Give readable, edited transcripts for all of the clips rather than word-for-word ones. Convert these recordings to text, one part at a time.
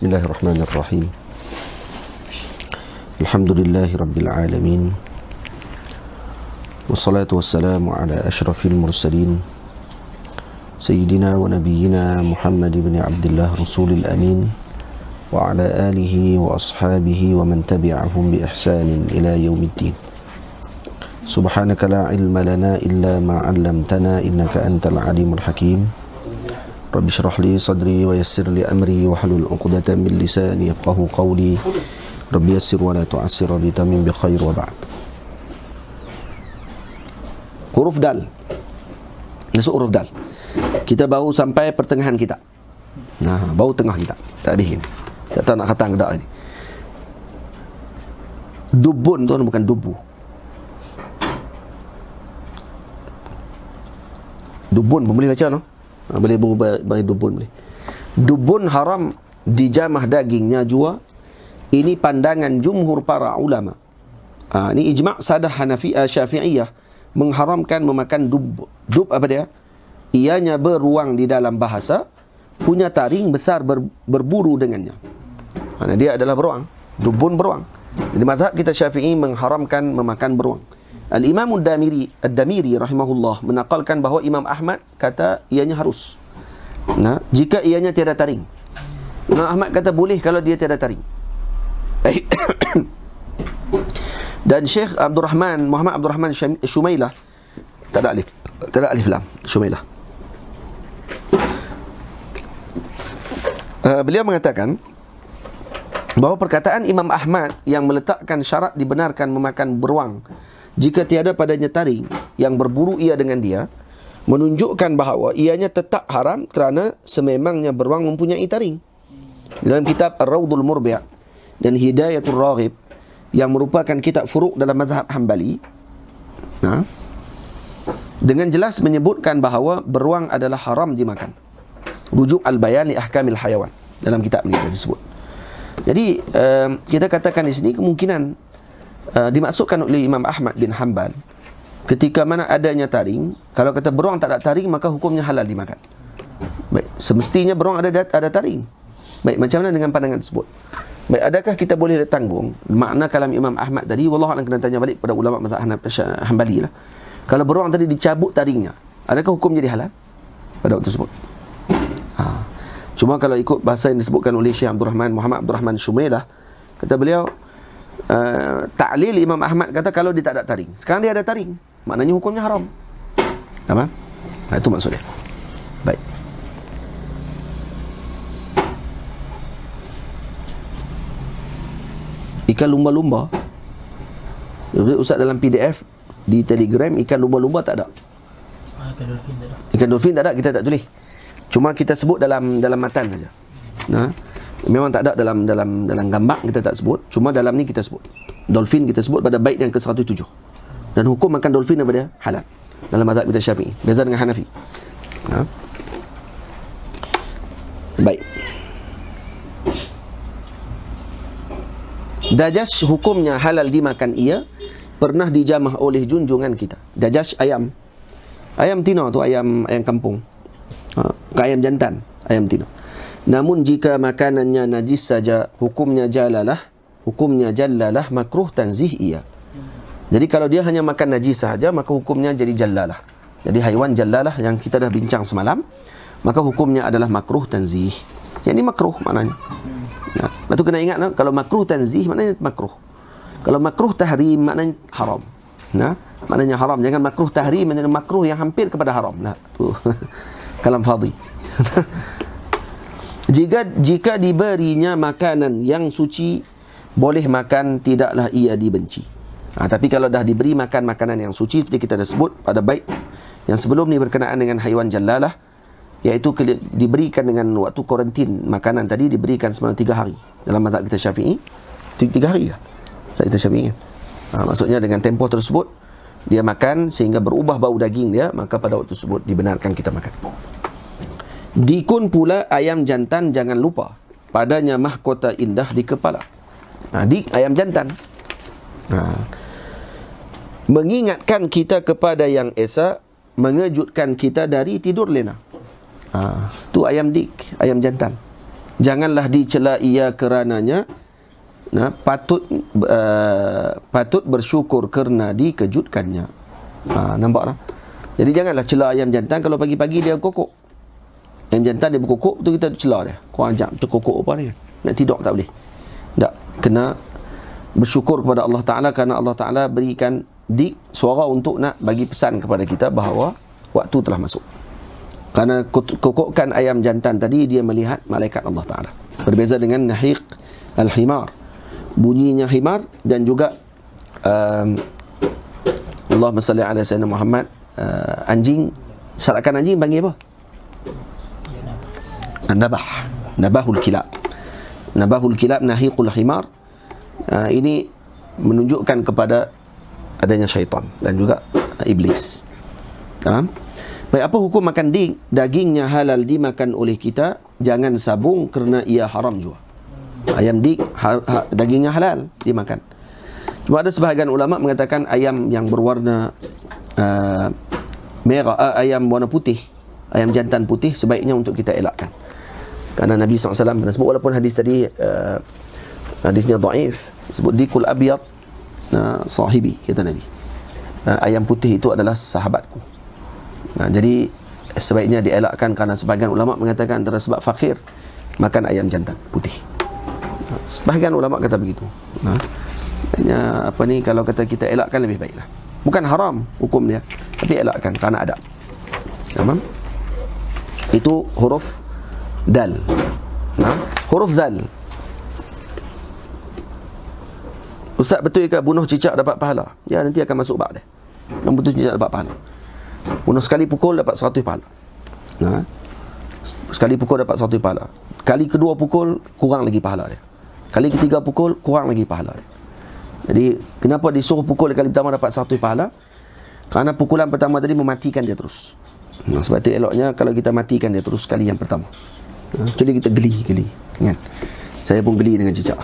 Bismillahirrahmanirrahim. Alhamdulillahi rabbil alamin. Wassalatu wassalamu ala ashrafil mursalin Sayyidina wa nabiyyina Muhammad ibn Abdullah Rasulil Amin wa ala alihi wa ashabihi wa man tabi'ahum bi ihsanin ila yaumiddin. Subhanaka la ilma lana illa ma 'allamtana innaka antal alimul hakim. Rabbi syrah li sadri wa yassir li amri wa halul 'uqdatam min lisani yafqahu qawli. Rabbi yassir wa la tu'assir wa tamim bi khair wa ba'd. Huruf dal. Masuk huruf dal. Kita baru sampai pertengahan kitab. Nah, baru tengah kitab. Tak habis ni. Tak tahu nak kata tak ni. Dubun tu bukan dubu. Dubun pun boleh baca no? Boleh bagi dubun boleh. Dubun haram dijamah dagingnya jua. Ini pandangan jumhur para ulama. Ini ijma' sadah Hanafi Syafi'iyah mengharamkan memakan dub. Dub apa dia? Ianya beruang di dalam bahasa, punya taring besar berburu dengannya. Dia adalah beruang. Dubun beruang. Jadi mazhab kita Syafi'i mengharamkan memakan beruang. Al-Imam Ad-Damiri rahimahullah menakalkan bahawa Imam Ahmad kata ianya harus. Nah, jika ianya tiada taring. Imam Ahmad kata boleh kalau dia tiada taring. Dan Syekh Muhammad Abdul Rahman Shumailah, tak ada alif lam, Shumailah. Beliau mengatakan bahawa perkataan Imam Ahmad yang meletakkan syarat dibenarkan memakan beruang jika tiada padanya taring yang berburu ia dengan dia, menunjukkan bahawa ianya tetap haram kerana sememangnya beruang mempunyai taring. Dalam kitab Ar-Rawdul Murbi' dan Hidayatul Raghib yang merupakan kitab furuk dalam mazhab Hanbali, dengan jelas menyebutkan bahawa beruang adalah haram dimakan. Rujuk Al-Bayan li Ahkamil Hayawan, dalam kitab ni disebut. Jadi kita katakan di sini kemungkinan dimaksudkan oleh Imam Ahmad bin Hanbal ketika mana adanya taring. Kalau kata beruang tak ada taring, maka hukumnya halal dimakan. Baik, semestinya beruang ada taring. Baik, macam mana dengan pandangan tersebut? Baik, adakah kita boleh tanggung makna kalam Imam Ahmad tadi? Wallahu a'lam, kena tanya balik pada ulama mazhab Hanbali lah. Kalau beruang tadi dicabut taringnya, adakah hukum jadi halal pada waktu tersebut? Cuma kalau ikut bahasa yang disebutkan oleh Syekh Muhammad Abdul Rahman Shumailah, kata beliau, ta'lil Imam Ahmad kata kalau dia tak ada taring. Sekarang dia ada taring, maknanya hukumnya haram. Faham? Itu maksudnya. Baik. Ikan lumba-lumba, Ustaz dalam PDF di Telegram, ikan lumba-lumba tak ada. Ikan dolfin tak ada. Ikan dolfin tak ada, kita tak tulis. Cuma kita sebut dalam matan saja. Memang tak ada dalam gambar, kita tak sebut. Cuma dalam ni kita sebut. Dolfin kita sebut pada bait yang ke-107. Dan hukum makan dolfin apa dia? Halal. Dalam mazhab kita Syafi'i. Beza dengan Hanafi. Baik. Dajash hukumnya halal dimakan ia pernah dijamah oleh junjungan kita. Dajash ayam. Ayam tino tu ayam kampung. Ayam jantan, ayam tino. Namun jika makanannya najis saja, hukumnya jallalah makruh tanzih ia. Jadi kalau dia hanya makan najis saja, maka hukumnya jadi jallalah. Jadi haiwan jallalah yang kita dah bincang semalam, maka hukumnya adalah makruh tanzih. Yang ini makruh maknanya. Itu kena ingat, kalau makruh tanzih maknanya makruh. Kalau makruh tahrim maknanya haram. Maknanya haram. Jangan makruh tahrim maknanya makruh yang hampir kepada haram. Tu kalam fadhi. Jika diberinya makanan yang suci, boleh makan, tidaklah ia dibenci. Tapi kalau dah diberi makan makanan yang suci, seperti kita dah sebut pada bait yang sebelum ni berkenaan dengan haiwan jallalah, iaitu diberikan dengan waktu kuarantin makanan tadi, diberikan selama 3 hari. Dalam mazhab kita Syafi'i, 3 hari lah mazhab kita Syafi'i kan. Maksudnya dengan tempoh tersebut dia makan sehingga berubah bau daging dia, maka pada waktu tersebut dibenarkan kita makan. Dikun pula ayam jantan, jangan lupa padanya mahkota indah di kepala. Ayam jantan mengingatkan kita kepada yang esa, mengejutkan kita dari tidur lena. Tu ayam dik, ayam jantan. janganlah dicela ia kerananya. Nah, patut bersyukur kerana dikejutkannya. Nampak tak? Jadi janganlah cela ayam jantan kalau pagi-pagi dia kokok. Ayam jantan dia berkokok tu kita cela dia. Kau ajak terkokok apa ni? Nak tidur tak boleh. Tak, kena bersyukur kepada Allah Ta'ala kerana Allah Ta'ala berikan suara untuk nak bagi pesan kepada kita bahawa waktu telah masuk. Kerana kokokkan ayam jantan tadi, dia melihat malaikat Allah Ta'ala. Berbeza dengan nahiq al-himar, bunyinya himar, dan juga Allahumma salli ala sayyidina Muhammad, anjing, syarakan anjing panggil apa? Nabahul kilab. Nabahul kilab, nahiqul himar. Ini menunjukkan kepada adanya syaitan dan juga iblis. Baik, apa hukum makan dagingnya halal dimakan oleh kita? Jangan sabung kerana ia haram juga. Ayam dagingnya halal dimakan. Cuma ada sebahagian ulama mengatakan ayam yang berwarna merah, ayam warna putih, ayam jantan putih sebaiknya untuk kita elakkan. Kerana Nabi SAW pernah sebut, walaupun hadis tadi hadisnya dhaif, sebut dikul abyad sahibi, kata Nabi. Ayam putih itu adalah sahabatku. Jadi sebaiknya dielakkan kerana sebahagian ulama mengatakan antara sebab fakir makan ayam jantan putih. Sebahagian ulama kata begitu. Hanya apa ni, kalau kata kita elakkan lebih baiklah. Bukan haram hukum dia, tapi elakkan kerana adab. Tamam? Itu huruf dal. Huruf dal. Ustaz, betul ke bunuh cicak dapat pahala? Ya, nanti akan masuk bab dia. Yang betul cicak dapat pahala. Bunuh sekali pukul dapat 100 pahala. Sekali pukul dapat 100 pahala. Kali kedua pukul kurang lagi pahala dia. Kali ketiga pukul kurang lagi pahala dia. Jadi kenapa disuruh pukul kali pertama dapat 100 pahala? Kerana pukulan pertama tadi mematikan dia terus. Sebab itu eloknya kalau kita matikan dia terus kali yang pertama. Kecuali kita geli kan? Saya pun geli dengan cicak.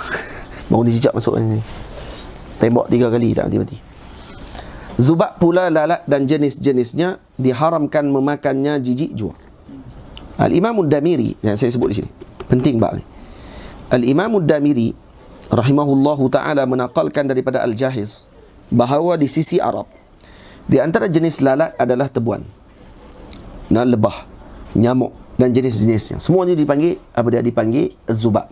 Baru ni cicak masuk ni. Tembak 3 kali tak mati-mati. Zubab pula, lalat dan jenis-jenisnya diharamkan memakannya jijik jua. Al-Imam Ad-Damiri, yang saya sebut di sini, penting bab ni. Al-Imam Ad-Damiri rahimahullahu ta'ala menaqalkan daripada Al-Jahiz bahawa di sisi Arab, di antara jenis lalat adalah tebuan, lebah, nyamuk dan jenis-jenisnya. Semuanya dipanggil dipanggil zubab.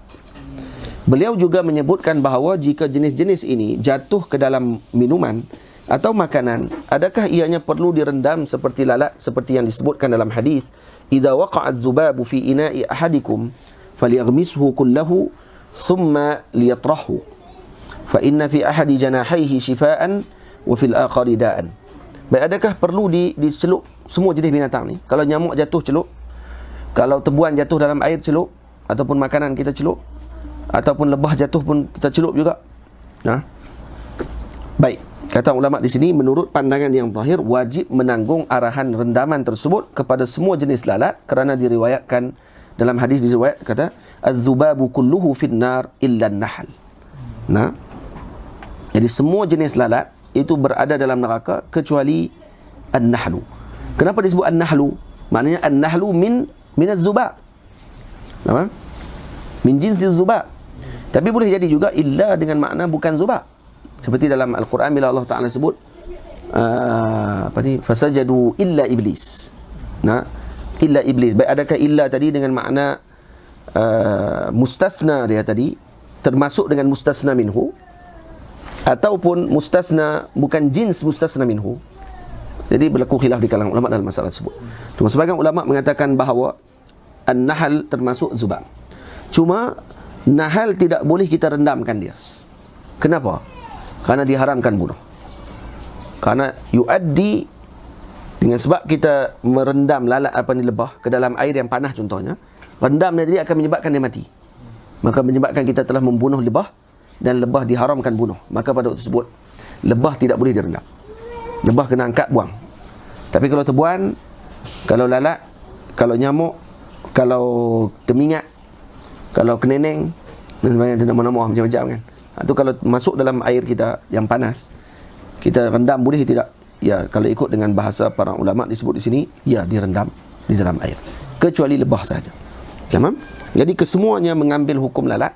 Beliau juga menyebutkan bahawa jika jenis-jenis ini jatuh ke dalam minuman atau makanan, adakah ianya perlu direndam seperti lalat, seperti yang disebutkan dalam hadis, idza waqa'a az-zubabu fi ina'i ahadikum falyaghmishu kullahu thumma liyatrahu fa inna fi ahadi janahaihi shifaan wa fil akhari da'an. Baik, adakah perlu dicelup semua jenis binatang ni? Kalau nyamuk jatuh celup, kalau tebuan jatuh dalam air celup, ataupun makanan kita celup, ataupun lebah jatuh pun kita celup juga. Baik, kata ulama di sini, menurut pandangan yang zahir, wajib menanggung arahan rendaman tersebut kepada semua jenis lalat, kerana diriwayatkan dalam hadis, diriwayat kata az-zubabu kulluhu fin-nar illa an-nahl. Jadi semua jenis lalat itu berada dalam neraka kecuali an-nahlu. Kenapa disebut an-nahlu? Maknanya an-nahlu min az-zubab. Min jinsi az-zubab. Tapi boleh jadi juga illa dengan makna bukan zubab. Seperti dalam Al-Quran bila Allah Ta'ala sebut fasajadu illa iblis. Illa iblis. Baik, adakah illa tadi dengan makna mustasna dia tadi, termasuk dengan mustasna minhu, ataupun mustasna bukan jins mustasna minhu? Jadi berlaku khilaf di kalangan ulama dalam masalah tersebut. Cuma sebagian ulama mengatakan bahawa an-nahl termasuk zubab. Cuma nahal tidak boleh kita rendamkan dia. Kenapa? Kerana diharamkan bunuh. Kerana yuaddi, dengan sebab kita merendam lalat lebah ke dalam air yang panas contohnya, rendamnya tadi akan menyebabkan dia mati. Maka menyebabkan kita telah membunuh lebah, dan lebah diharamkan bunuh. Maka pada waktu tersebut lebah tidak boleh direndam. Lebah kena angkat, buang. Tapi kalau tebuan, kalau lalat, kalau nyamuk, kalau temingat, kalau keneneng dan sebagainya, nama-nama macam-macam kan, itu kalau masuk dalam air kita yang panas, kita rendam boleh tidak? Ya, kalau ikut dengan bahasa para ulama disebut di sini, ya, direndam di dalam air, kecuali lebah saja. Tamam? Jadi kesemuanya mengambil hukum lalat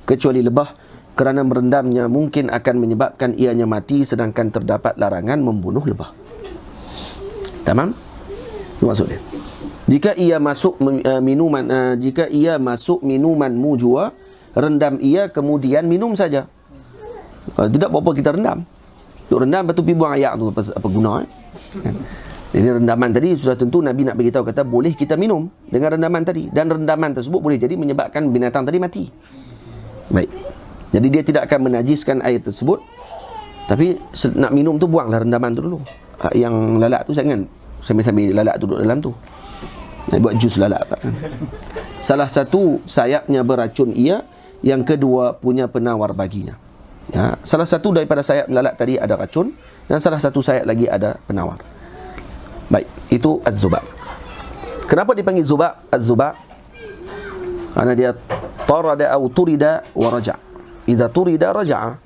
kecuali lebah, kerana merendamnya mungkin akan menyebabkan ianya mati, sedangkan terdapat larangan membunuh lebah. Tamam? Itu maksud dia. Jika ia masuk minumanmu jua, rendam ia kemudian minum saja. Kalau tidak, apa kita rendam? Untuk rendam, lepas tu pergi buang ayak tu, apa guna kan? Jadi rendaman tadi sudah tentu Nabi nak beritahu, kata boleh kita minum dengan rendaman tadi, dan rendaman tersebut boleh jadi menyebabkan binatang tadi mati. Baik. Jadi dia tidak akan menajiskan air tersebut, tapi nak minum tu buanglah rendaman tu dulu. Yang lalat tu jangan sambil-sambil lalat tu duduk dalam tu. Nak buat jus lalat. Salah satu sayapnya beracun ia, yang kedua punya penawar baginya. Salah satu daripada sayap lalat tadi ada racun, dan salah satu sayap lagi ada penawar. Baik, itu az-zubab. Kenapa dipanggil zubab? Az-zubab kerana dia tarada atau turida wa raja'. Idza turida raja'a.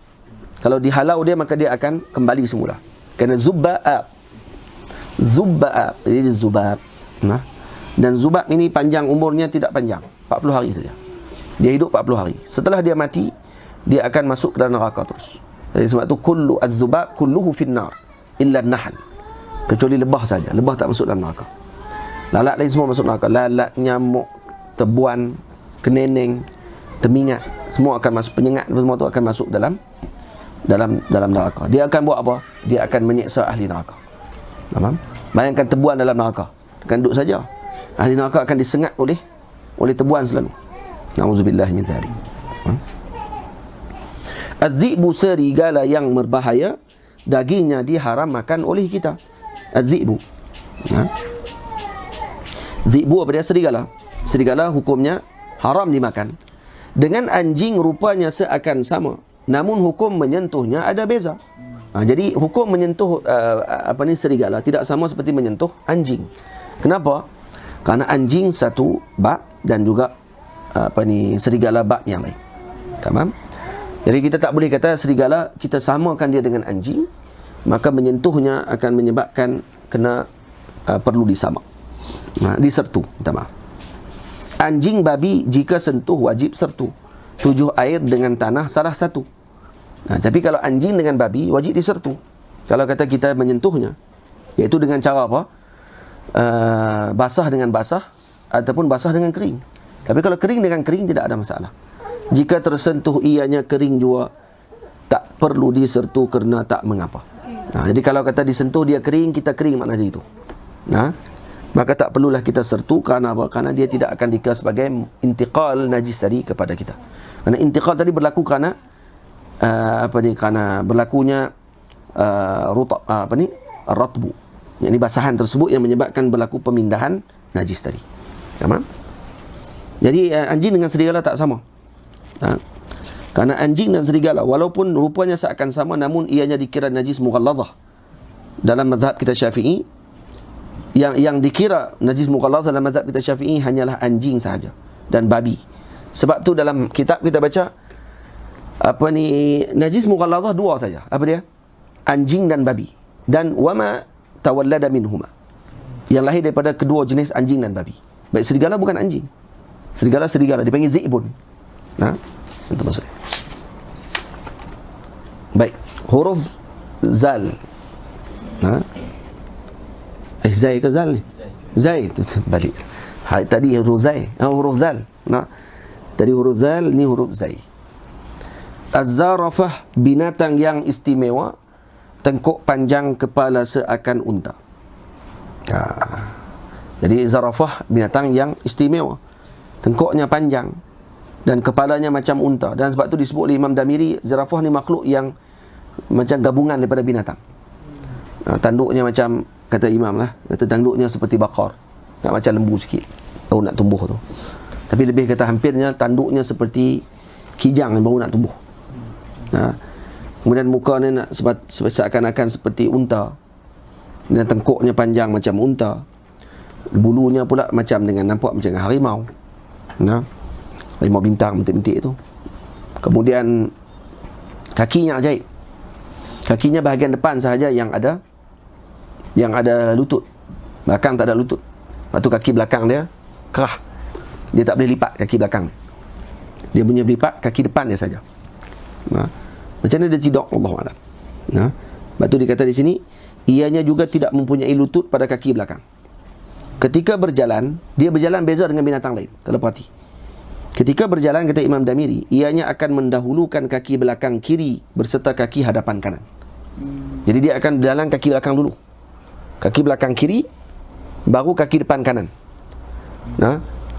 Kalau dihalau dia, maka dia akan kembali semula. Kerana zubab, jadi zubab. Dan zubab ini panjang umurnya, tidak panjang, 40 hari saja. Dia hidup 40 hari. Setelah dia mati, dia akan masuk ke dalam neraka terus. Jadi sebab itu kullu az-zubab kulluhu finnar illa an-nahl. Kecuali lebah saja. Lebah tak masuk dalam neraka. Lalat lain semua masuk neraka. Lalat, nyamuk, tebuan, keneneng, temingat, semua akan masuk. Penyengat semua tu akan masuk dalam neraka. Dia akan buat apa? Dia akan menyiksa ahli neraka. Faham? Bayangkan tebuan dalam neraka. Akan duduk saja. Ahli neraka akan disengat oleh tebuan selalu. Nauzubillah min dzalik. Az-zi'bu, serigala yang berbahaya, dagingnya diharam makan oleh kita. Az-zi'bu. Zi'bu apa dia? Serigala. Serigala hukumnya haram dimakan. Dengan anjing rupanya seakan sama, namun hukum menyentuhnya ada beza. Jadi hukum menyentuh serigala tidak sama seperti menyentuh anjing. Kenapa? Karena anjing satu bab dan juga serigala bab yang lain. Tamam? Jadi kita tak boleh kata serigala kita samakan dia dengan anjing, maka menyentuhnya akan menyebabkan kena perlu disamak. Disertu, minta maaf. Anjing babi jika sentuh wajib sertu. Tujuh air dengan tanah salah satu. Tapi kalau anjing dengan babi wajib disertu. Kalau kata kita menyentuhnya, iaitu dengan cara apa? Basah dengan basah ataupun basah dengan kering. Tapi kalau kering dengan kering tidak ada masalah. Jika tersentuh ianya kering jua, tak perlu disertu kerana tak mengapa. Jadi kalau kata disentuh dia kering, kita kering maknanya itu. Maka tak perlulah kita sertu. Kerana apa? Kerana dia tidak akan dikira sebagai intiqal najis tadi kepada kita. Kerana intiqal tadi berlaku kerana kerana berlakunya ratbu, yakni basahan tersebut yang menyebabkan berlaku pemindahan najis tadi. Tamam? Jadi anjing dengan serigala tak sama. Kerana anjing dan serigala walaupun rupanya seakan sama, namun ianya dikira najis mughalladhah. Dalam mazhab kita Syafi'i, yang dikira najis mughalladhah dalam mazhab kita Syafi'i hanyalah anjing sahaja dan babi. Sebab tu dalam kitab kita baca najis mughalladhah dua saja. Apa dia? Anjing dan babi. Dan wama tawallada minhuma, yang lahir daripada kedua jenis anjing dan babi. Baik, serigala bukan anjing. Serigala dipanggil zi'bun. Itu maksudnya. Baik, huruf zal. Zai ke zal ni? Zai tu balik. Tadi huruf zai, huruf zal. Tadi huruf zal, ni huruf zai. Az-zarafah, binatang yang istimewa, tengkuk panjang, kepala seakan unta. Jadi zarafah binatang yang istimewa, tengkuknya panjang dan kepalanya macam unta. Dan sebab tu disebut oleh Imam Damiri, zarafah ni makhluk yang macam gabungan daripada binatang. Tanduknya macam, kata Imam lah, kata tanduknya seperti bakar, nak macam lembu sikit baru nak tumbuh tu. Tapi lebih kata hampirnya tanduknya seperti kijang yang baru nak tumbuh. Kemudian muka ni nak seakan-akan seperti unta, dan tengkuknya panjang macam unta, bulunya pula macam nampak macam harimau. Harimau bintang bentik-bentik tu. Kemudian kakinya ajaib. Kakinya bahagian depan sahaja yang ada lutut. Belakang tak ada lutut. Lepas tu kaki belakang dia kerah. Dia tak boleh lipat kaki belakang. Dia punya lipat kaki depan dia saja. Macam mana dia tidak? Allahu'alam. Sebab tu dikata di sini, ianya juga tidak mempunyai lutut pada kaki belakang. Ketika berjalan, dia berjalan beza dengan binatang lain. Kalau perhati, ketika berjalan, kata Imam Damiri, ianya akan mendahulukan kaki belakang kiri berserta kaki hadapan kanan. Jadi dia akan berjalan kaki belakang dulu, kaki belakang kiri, baru kaki depan kanan.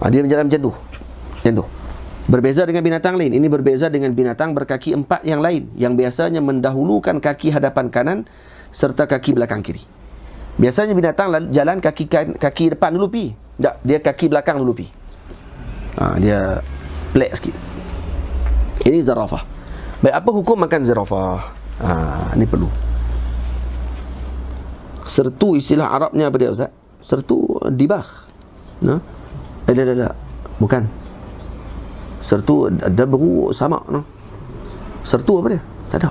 Dia berjalan macam tu. Berbeza dengan binatang lain. Ini berbeza dengan binatang berkaki empat yang lain, yang biasanya mendahulukan kaki hadapan kanan serta kaki belakang kiri. Biasanya binatang jalan kaki depan dulu pi. Tak, dia kaki belakang dulu pi. Dia pelik sikit. Ini zarafah. Baik, apa hukum makan zarafah? Ini perlu. Sertu, istilah Arabnya apa dia, Ustaz? Sertu dibah. Bukan. Sertu ada beru sama. Sertu apa dia? Tak ada.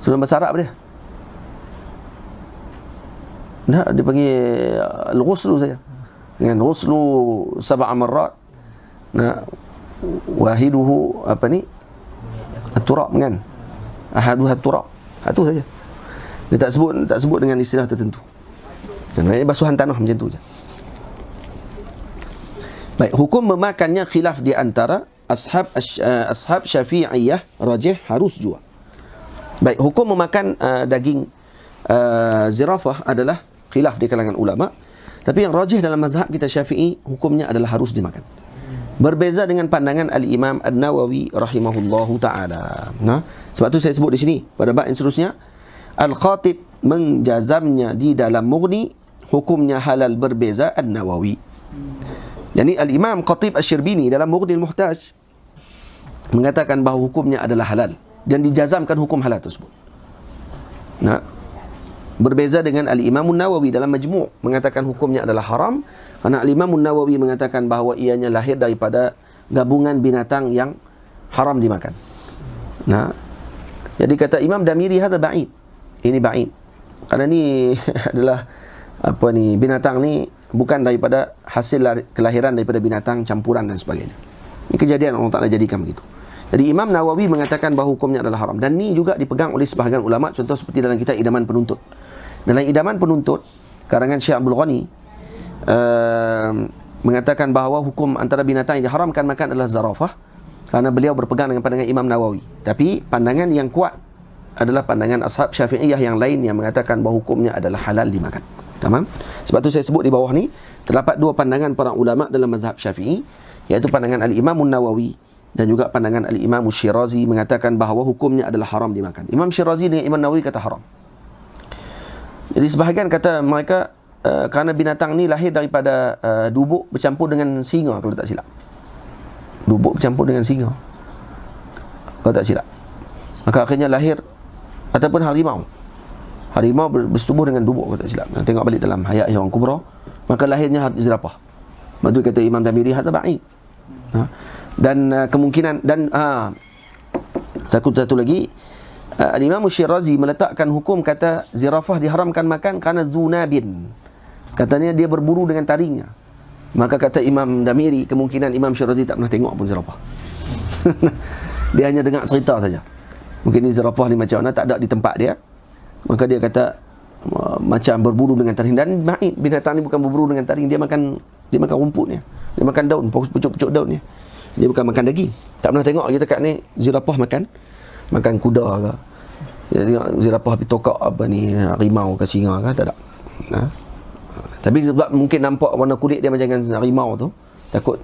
Sudah bahasa Arab dia. Dia panggil al-ghuslu saja. Dengan ghuslu sab'a marrat. Wahiduhu apa ni? At-turab kan. Ahaduha at-turab. Itu saja. Dia tak sebut dengan istilah tertentu. Maksudnya basuhan tanah macam tu je. Baik, hukum memakannya khilaf di antara ashab Syafi'iyah, rajih harus jua. Baik, hukum memakan daging zirafah adalah khilaf di kalangan ulama. Tapi yang rajih dalam mazhab kita Syafi'i, hukumnya adalah harus dimakan. Berbeza dengan pandangan Al-Imam An-Nawawi rahimahullahu ta'ala. Sebab tu saya sebut di sini pada bab yang seterusnya, Al-Khatib menjazamnya di dalam Mughni, hukumnya halal berbeza An-Nawawi. Yani Al-Imam Khatib Asy-Syirbini dalam Mughni Al-Muhtaj mengatakan bahawa hukumnya adalah halal dan dijazamkan hukum halal tersebut. Berbeza dengan Al-Imam An-Nawawi dalam Majmu' mengatakan hukumnya adalah haram, kerana Al-Imam An-Nawawi mengatakan bahawa ianya lahir daripada gabungan binatang yang haram dimakan. Jadi kata Imam Damiri, hadza ba'id. Ini ba'id. Kerana ni adalah binatang ni bukan daripada hasil kelahiran daripada binatang campuran dan sebagainya. Ini kejadian Allah Ta'ala jadikan begitu. Jadi Imam Nawawi mengatakan bahawa hukumnya adalah haram. Dan ni juga dipegang oleh sebahagian ulama. Contoh seperti dalam kitab Idaman Penuntut. Dalam Idaman Penuntut, karangan Syekh Abdul Ghani mengatakan bahawa hukum antara binatang yang diharamkan makan adalah zarafah, kerana beliau berpegang dengan pandangan Imam Nawawi. Tapi pandangan yang kuat adalah pandangan ashab Syafi'iyah yang lain yang mengatakan bahawa hukumnya adalah halal dimakan. Tamam? Sebab tu saya sebut di bawah ni terdapat dua pandangan para ulama dalam mazhab Syafi'i, iaitu pandangan Al-Imam An-Nawawi dan juga pandangan Al-Imam Syirazi mengatakan bahawa hukumnya adalah haram dimakan. Imam Syirazi dengan Imam Nawawi kata haram. Jadi sebahagian kata mereka kerana binatang ni lahir daripada dubuk bercampur dengan singa, kalau tak silap. Dubuk bercampur dengan singa, kalau tak silap. Maka akhirnya lahir, ataupun harimau bersetubuh dengan dubuk, kalau tak silap. Tengok balik dalam Hayat Haiwan Kubra, maka lahirnya zirafah. Maksud kata Imam Damiri, hadza ba'id. Dan kemungkinan, dan satu lagi, Al-Imam Syirazi meletakkan hukum, kata zirafah diharamkan makan kerana zunabin, katanya dia berburu dengan taringnya. Maka kata Imam Damiri, kemungkinan Imam Syirazi tak pernah tengok pun zirafah. Dia hanya dengar cerita saja. Mungkin ni zirafah ni macam mana, tak ada di tempat dia. Maka dia kata macam berburu dengan taring. Dan binatang ni bukan berburu dengan taring, dia makan rumputnya, dia makan daun, pucuk-pucuk daunnya. Dia bukan makan daging. Tak pernah tengok kita kat ni zirafah makan kuda ke. Dia tengok zirafah pergi tokak harimau ke singa ke, tak ada. Tapi sebab mungkin nampak warna kulit dia macam dengan harimau tu, takut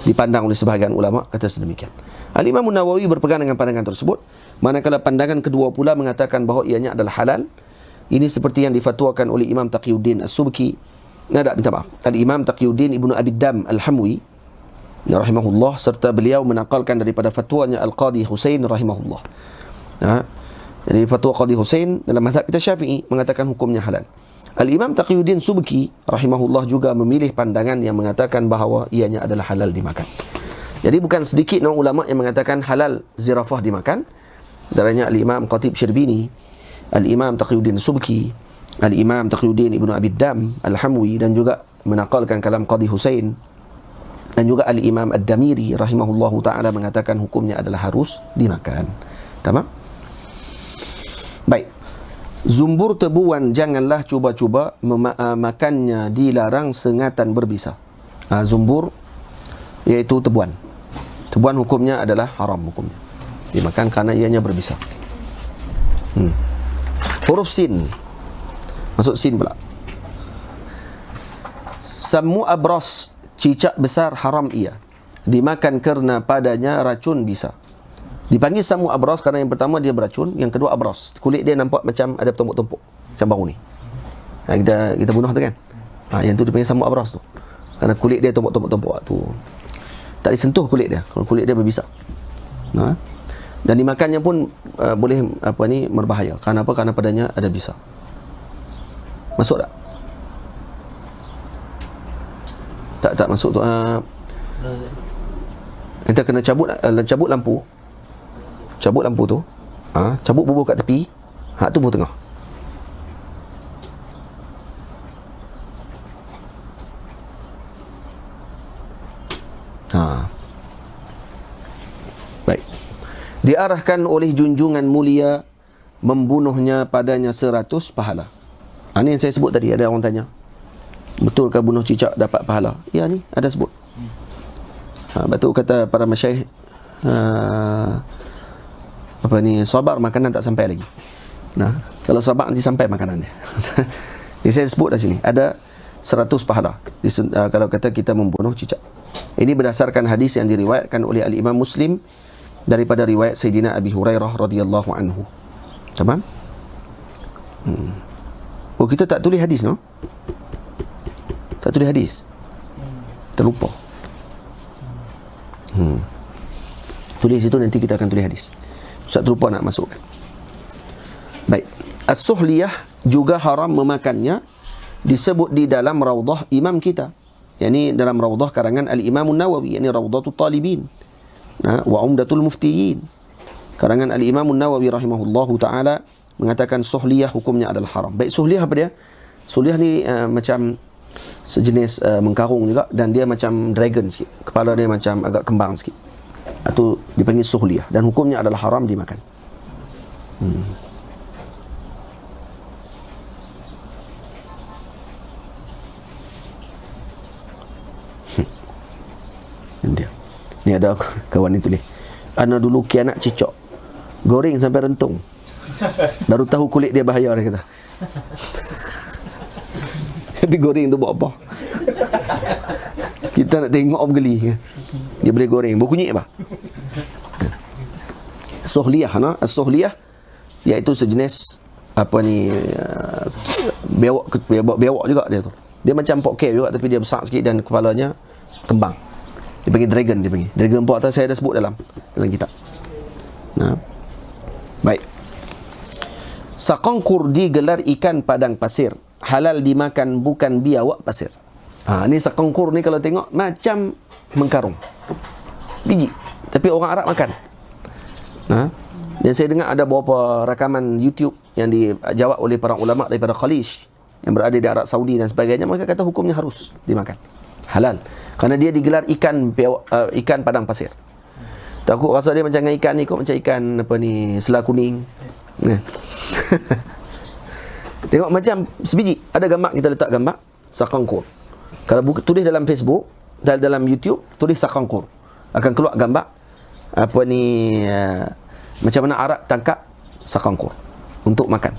dipandang oleh sebahagian ulama kata sedemikian. Al-Imam Nawawi berpegang dengan pandangan tersebut, manakala pandangan kedua pula mengatakan bahawa ianya adalah halal. Ini seperti yang difatwakan oleh Imam Taqiyuddin As-Subki. Minta maaf, Al-Imam Taqiyuddin Ibnu Abi Dam Al-Hamwi rahimahullah, serta beliau menakalkan daripada fatwanya Al-Qadi Husain rahimahullah. Jadi fatwa Qadi Husain dalam mazhab kita Syafi'i mengatakan hukumnya halal. Al-Imam Taqiyuddin Subki rahimahullah juga memilih pandangan yang mengatakan bahawa ianya adalah halal dimakan. Jadi bukan sedikit ulama yang mengatakan halal zirafah dimakan. Darahnya Al-Imam Khatib Syirbini, Al-Imam Taqiyuddin Subki, Al-Imam Taqiyuddin Ibnu Abi Dam Al-Hamwi, dan juga menakalkan kalam Qadhi Husain, dan juga Al-Imam Ad-Damiri rahimahullahu ta'ala mengatakan hukumnya adalah harus dimakan. Tamam? Baik. Zumbur tebuan janganlah cuba-cuba makannya, dilarang sengatan berbisa. Zumbur iaitu tebuan. Tebuan hukumnya adalah haram hukumnya dimakan kerana ianya berbisa. Huruf sin. Masuk sin pula. Samu abras, cicak besar haram ia. Dimakan kerana padanya racun bisa. Dipanggil samu abras kerana yang pertama dia beracun, yang kedua abras. Kulit dia nampak macam ada tumpuk-tumpuk macam bau ni. Kita bunuh tu kan. Yang tu dipanggil samu abras tu. Kerana kulit dia tumpuk-tumpuk tu. Tak disentuh kulit dia. Kalau kulit dia berbisa. Dan dimakannya pun boleh berbahaya. Kerana apa? Kerana padanya ada bisa. Masuk tak? Tak masuk tu. Kita kena cabut lampu. Cabut lampu tu. Cabut bubuh kat tepi. Tu bubuh tengah. Baik. Diarahkan oleh junjungan mulia, membunuhnya padanya 100 pahala. Ini yang saya sebut tadi. Ada orang tanya, betulkah bunuh cicak dapat pahala? Ya, ni ada sebut. Betul kata para masyaikh, sabar makanan tak sampai lagi. Kalau sabar nanti sampai makanan dia. Jadi saya sebut dah sini ada 100 pahala kalau kata kita membunuh cicak. Ini berdasarkan hadis yang diriwayatkan oleh Al-Imam Muslim daripada riwayat Sayyidina Abi Hurairah radhiyallahu anhu. Tamam? Oh, kita tak tulis hadis, no? Tak tulis hadis. Terlupa. Tulis itu, nanti kita akan tulis hadis. Ustaz terlupa nak masukkan. Baik. As-suhliyah juga haram memakannya, disebut di dalam raudah imam kita. Yani dalam raudah karangan Al-Imam An-Nawawi, yani Raudatul Talibin. Wa Umdatul Muftiyin. Karangan Al-Imam An-Nawawi rahimahullahu ta'ala mengatakan suhliyah hukumnya adalah haram. Baik, suhliyah apa dia? Suhliyah ni macam sejenis mengkarung juga, dan dia macam dragon sikit. Kepala dia macam agak kembang sikit. Itu dipanggil suhliyah, dan hukumnya adalah haram dimakan. Dia. Ni ada kawan ni tulis, ana dulu kianak cicak, goreng sampai rentung, baru tahu kulit dia bahaya, dia kata. Tapi goreng tu buat apa? Kita nak tengok apa geli. Dia boleh goreng, berkunyit apa? Suhliyah, as-suhliyah iaitu sejenis bewok juga dia tu. Dia macam poket juga, tapi dia besar sikit dan kepalanya kembang. Dia panggil dragon, dia panggil. Dragon Ball atas saya dah sebut dalam kitab. Baik. Sakongkur digelar ikan padang pasir. Halal dimakan, bukan biawak pasir. Ni sakongkur ni kalau tengok macam mengkarung. Biji. Tapi orang Arab makan. Dan saya dengar ada beberapa rakaman YouTube yang dijawab oleh para ulama daripada Khalij yang berada di Arab Saudi dan sebagainya. Mereka kata hukumnya harus dimakan. Halal. Kerana dia digelar ikan padang pasir. Takut rasa dia macam ikan ni, kot macam ikan selah kuning. Tengok macam sebiji. Ada gambar, kita letak gambar sakangkur. Kalau tulis dalam Facebook, dalam YouTube, tulis sakangkur, akan keluar gambar macam mana Arab tangkap sakangkur untuk makan.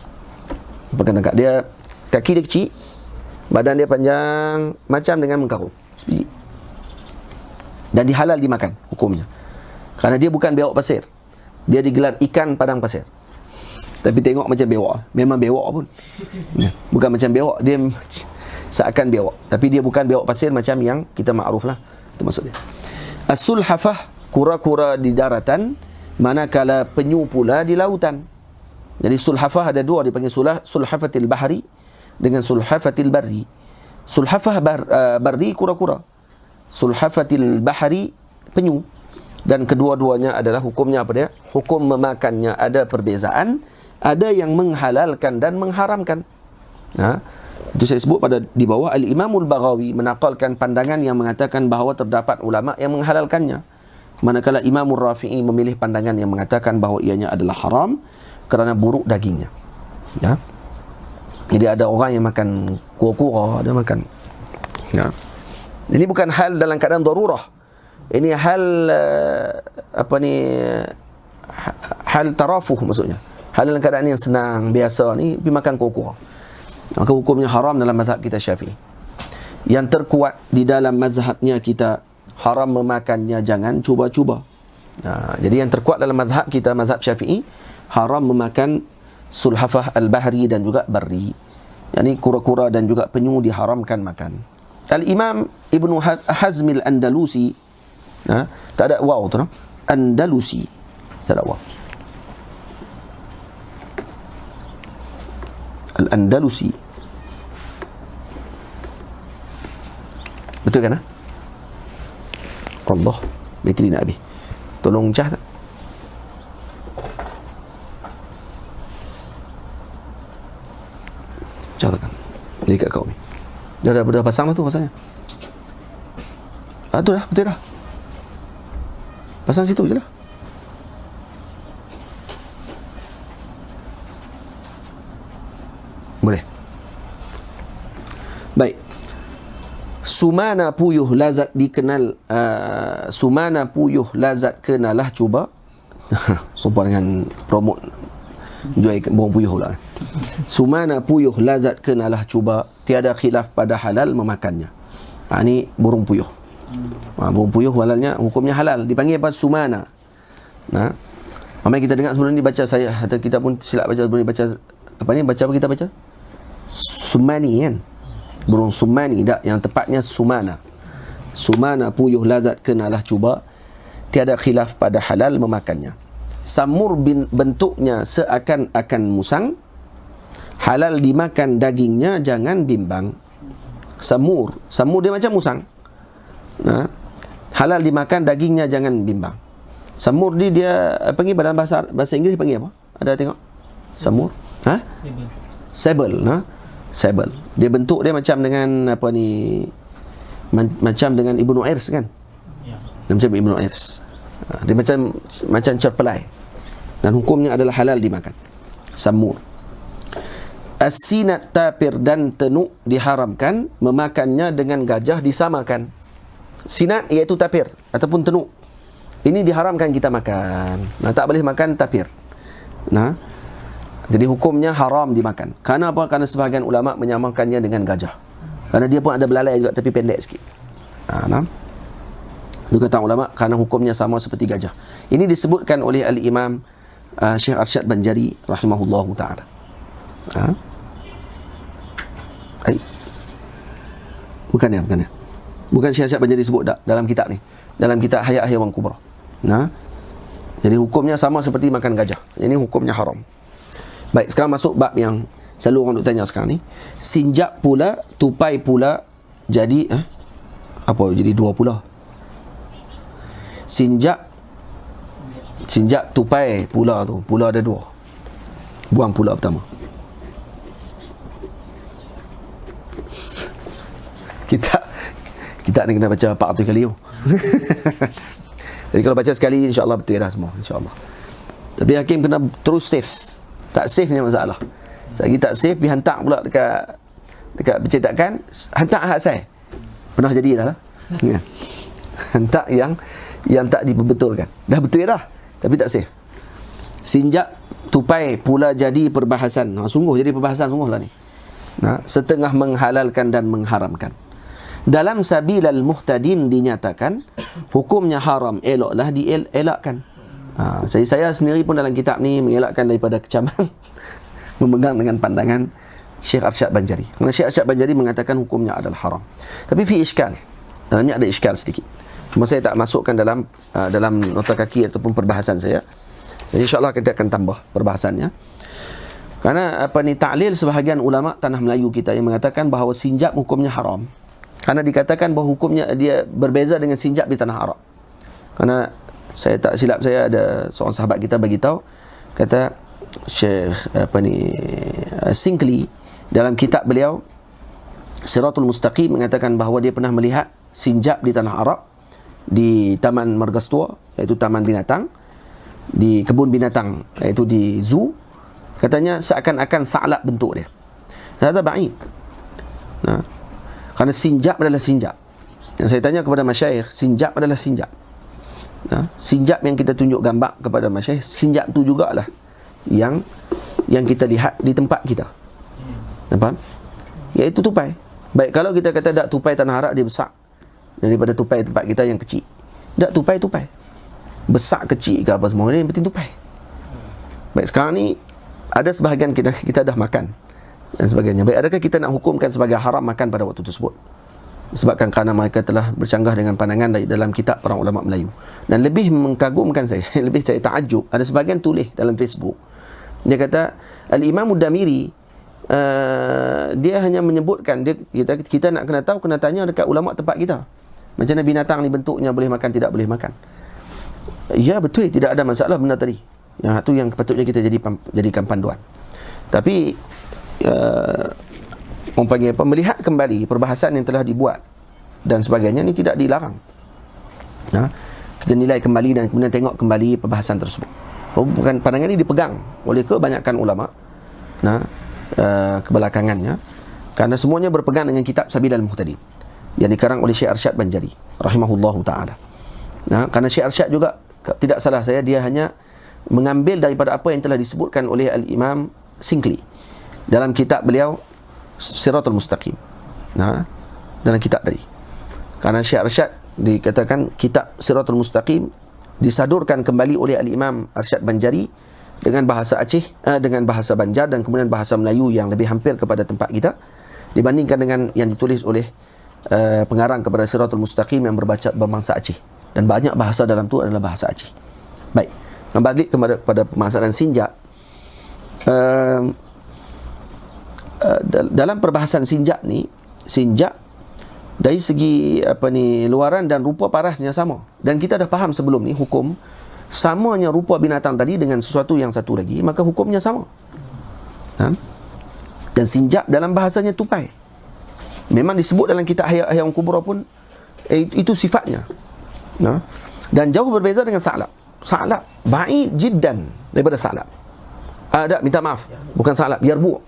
Tangkap dia, kaki dia kecil, badan dia panjang macam dengan mengkarung sebiji. Dan dihalal dimakan hukumnya. Kerana dia bukan bewak pasir. Dia digelar ikan padang pasir. Tapi tengok macam bewak. Memang bewak pun. Bukan macam bewak, dia seakan bewak. Tapi dia bukan bewak pasir macam yang kita makruf lah. Itu maksudnya. As-sulhafah, kura-kura di daratan, manakala penyu pula di lautan. Jadi sulhafah ada dua, dipanggil sulhafatil bahri dengan sulhafatil barri. Sulhafah barri kura-kura, sulhafatil bahri penyu. Dan kedua-duanya adalah hukumnya apa dia? Hukum memakannya ada perbezaan. Ada yang menghalalkan dan mengharamkan. Itu saya sebut pada di bawah. Al-Imamul Baghawi menaqalkan pandangan yang mengatakan bahawa terdapat ulama yang menghalalkannya, manakala Imamul Rafi'i memilih pandangan yang mengatakan bahawa ianya adalah haram kerana buruk dagingnya. Ya. Jadi ada orang yang makan kura-kura, dia makan. Ya. Ini bukan hal dalam keadaan darurah. Ini hal hal tarafuh maksudnya. Hal dalam keadaan yang senang, biasa ni pergi makan kura-kura. Maka hukumnya haram dalam mazhab kita Syafi'i. Yang terkuat di dalam mazhabnya kita, haram memakannya, jangan cuba-cuba. Jadi yang terkuat dalam mazhab kita, mazhab Syafi'i, haram memakan sulhafah al-bahri dan juga barri. Yani kura-kura dan juga penyu diharamkan makan. Al-Imam Ibnu Hazm al-Andalusi, tak ada waw tu, Andalusi, tak ada waw. Al-Andalusi, betul kan? Allah, bateri nak habis. Tolong cah tak? Carakan. Jadi kat kau ni. Dah pasang dah tu pasangnya. Tu dah, betul dah. Pasang situ je lah. Boleh. Baik. Sumana puyuh lazat dikenal, sumana puyuh lazat kenalah cuba. Sumpah dengan promote jual burung puyuh lah. Sumana puyuh lazat kenalah cuba, tiada khilaf pada halal memakannya. Ni burung puyuh. Burung puyuh halalnya, hukumnya halal. Dipanggil apa? Sumana. Ramai kita dengar sebelum ni baca, saya atau kita pun silap baca sebelum ni baca apa ni, baca apa kita baca? Sumani kan? Burung sumani, tak, yang tepatnya sumana. Sumana puyuh lazat kenalah cuba, tiada khilaf pada halal memakannya. Samur bentuknya seakan-akan musang, halal dimakan dagingnya, jangan bimbang. Samur dia macam musang. Halal dimakan dagingnya, jangan bimbang. Samur dia panggil dalam bahasa Inggeris panggil apa? Ada tengok? Samur? Sable. Sable. Dia bentuk dia macam dengan apa ni? Macam dengan Ibnu Airs kan? Ya. Macam Ibnu Airs. Dia macam cerpelai. Dan hukumnya adalah halal dimakan. Samur. As-sinat, tapir dan tenuk diharamkan, memakannya dengan gajah disamakan. Sinat iaitu tapir ataupun tenuk. Ini diharamkan kita makan. Tak boleh makan tapir. Jadi hukumnya haram dimakan. Kerana apa? Kerana sebahagian ulama menyamakannya dengan gajah. Kerana dia pun ada belalai juga tapi pendek sikit. Itu kata ulama, kerana hukumnya sama seperti gajah. Ini disebutkan oleh Al-Imam Syekh Arsyad Banjari rahimahullahu ta'ala. Bukannya. Bukan Syekh Arsyad Banjari sebut tak dalam kitab ni. Dalam kitab Hayat Hayawan Kubra. Jadi hukumnya sama seperti makan gajah. Ini hukumnya haram. Baik, sekarang masuk bab yang selalu orang duk tanya sekarang ni. Sinjak pula, tupai pula, jadi apa? Jadi dua pula. Sinjak, tupai pula tu. Pula ada dua. Buang pula pertama. Kita ni kena baca 400 kali tu. Jadi kalau baca sekali, insyaAllah betul dah semua. InsyaAllah. Tapi hakim kena terus save. Tak save ni masalah. Selagi tak save, pergi hantar pula dekat percetakan. Hantar ahad saya. Pernah jadi dah lah. Hantar yang tak diperbetulkan. Dah betul dah, tapi tak save. Sinjak tupai pula jadi perbahasan. Sungguh jadi perbahasan sungguh lah ni. Setengah menghalalkan dan mengharamkan. Dalam sabilal muhtadin dinyatakan hukumnya haram, eloklah dielakkan. Saya sendiri pun dalam kitab ni mengelakkan daripada kecaman memegang dengan pandangan Syekh Arsyad Banjari. Kerana Syekh Arsyad Banjari mengatakan hukumnya adalah haram. Tapi fi iskal. Dalamnya ada iskal sedikit. Cuma saya tak masukkan dalam nota kaki ataupun perbahasan saya. Jadi insya-Allah kita akan tambah perbahasannya. Kerana taklil sebahagian ulama tanah Melayu kita yang mengatakan bahawa sinjak hukumnya haram. Kerana dikatakan bahawa hukumnya dia berbeza dengan sinjak di tanah Arab. Kerana saya tak silap, saya ada seorang sahabat kita bagi tahu, kata Syekh Singli Dalam kitab beliau Siratul Mustaqim mengatakan bahawa dia pernah melihat sinjap di tanah Arab, di Taman Margastua, iaitu taman binatang, di kebun binatang, iaitu di zoo. Katanya seakan-akan sa'lab bentuk dia. Hadza ba'id. Nah, kerana sinjap adalah sinjap. Yang saya tanya kepada masyayikh, sinjap adalah sinjap. Nah, sinjap yang kita tunjuk gambar kepada masyayikh, sinjap tu jugalah yang kita lihat di tempat kita. Nampak? Iaitu tupai. Baik, kalau kita kata tak, tupai tanah Arab dia besar daripada tupai tempat kita yang kecil. Tak, tupai. Besar kecil ke apa semua, yang penting tupai. Baik, sekarang ni ada sebahagian kita dah makan dan sebagainya. Baik, adakah kita nak hukumkan sebagai haram makan pada waktu tersebut? Sebabkan kerana mereka telah bercanggah dengan pandangan dalam kitab para ulama Melayu. Dan lebih mengagumkan saya, lebih saya takjub, ada sebahagian tulis dalam Facebook. Dia kata Al-Imam Ad-Damiri dia hanya menyebutkan, kita nak kena tahu, kena tanya dekat ulama tempat kita, macam mana binatang ni bentuknya, boleh makan tidak boleh makan. Ya betul, tidak ada masalah benda tadi. Yang tu yang patutnya kita jadikan panduan. Tapi orang panggil apa, melihat kembali perbahasan yang telah dibuat dan sebagainya, ni tidak dilarang. Kita nilai kembali dan kemudian tengok kembali perbahasan tersebut. Bukan, pandangan ini dipegang oleh kebanyakan ulama kebelakangannya, kerana semuanya berpegang dengan kitab Sabilal Muhtadin yang dikarang oleh Syekh Arsyad Banjari rahimahullahu ta'ala. Kerana Syekh Arsyad juga, tidak salah saya, dia hanya mengambil daripada apa yang telah disebutkan oleh Al-Imam Singli dalam kitab beliau Siratul Mustaqim, dalam kitab tadi. Kerana Syekh Arsyad dikatakan kitab Siratul Mustaqim disadurkan kembali oleh Al-Imam Arsyad Banjari dengan bahasa Aceh, dengan bahasa Banjar dan kemudian bahasa Melayu yang lebih hampir kepada tempat kita dibandingkan dengan yang ditulis oleh pengarang kepada Siratul Mustaqim yang berbangsa Aceh, dan banyak bahasa dalam tu adalah bahasa Aceh. Baik, kembali kepada permasalahan sinjap. Dalam perbahasan sinjap ni, sinjap dari segi luaran dan rupa parasnya sama, dan kita dah faham sebelum ni hukum samanya rupa binatang tadi dengan sesuatu yang satu lagi, maka hukumnya sama. Dan sinjap dalam bahasanya tupai. Memang disebut dalam kitab Ahya Kubra pun itu sifatnya. Dan jauh berbeza dengan sa'lab. Sa'lab ba'id jiddan daripada sa'lab. Minta maaf, bukan sa'lab, yarbu'.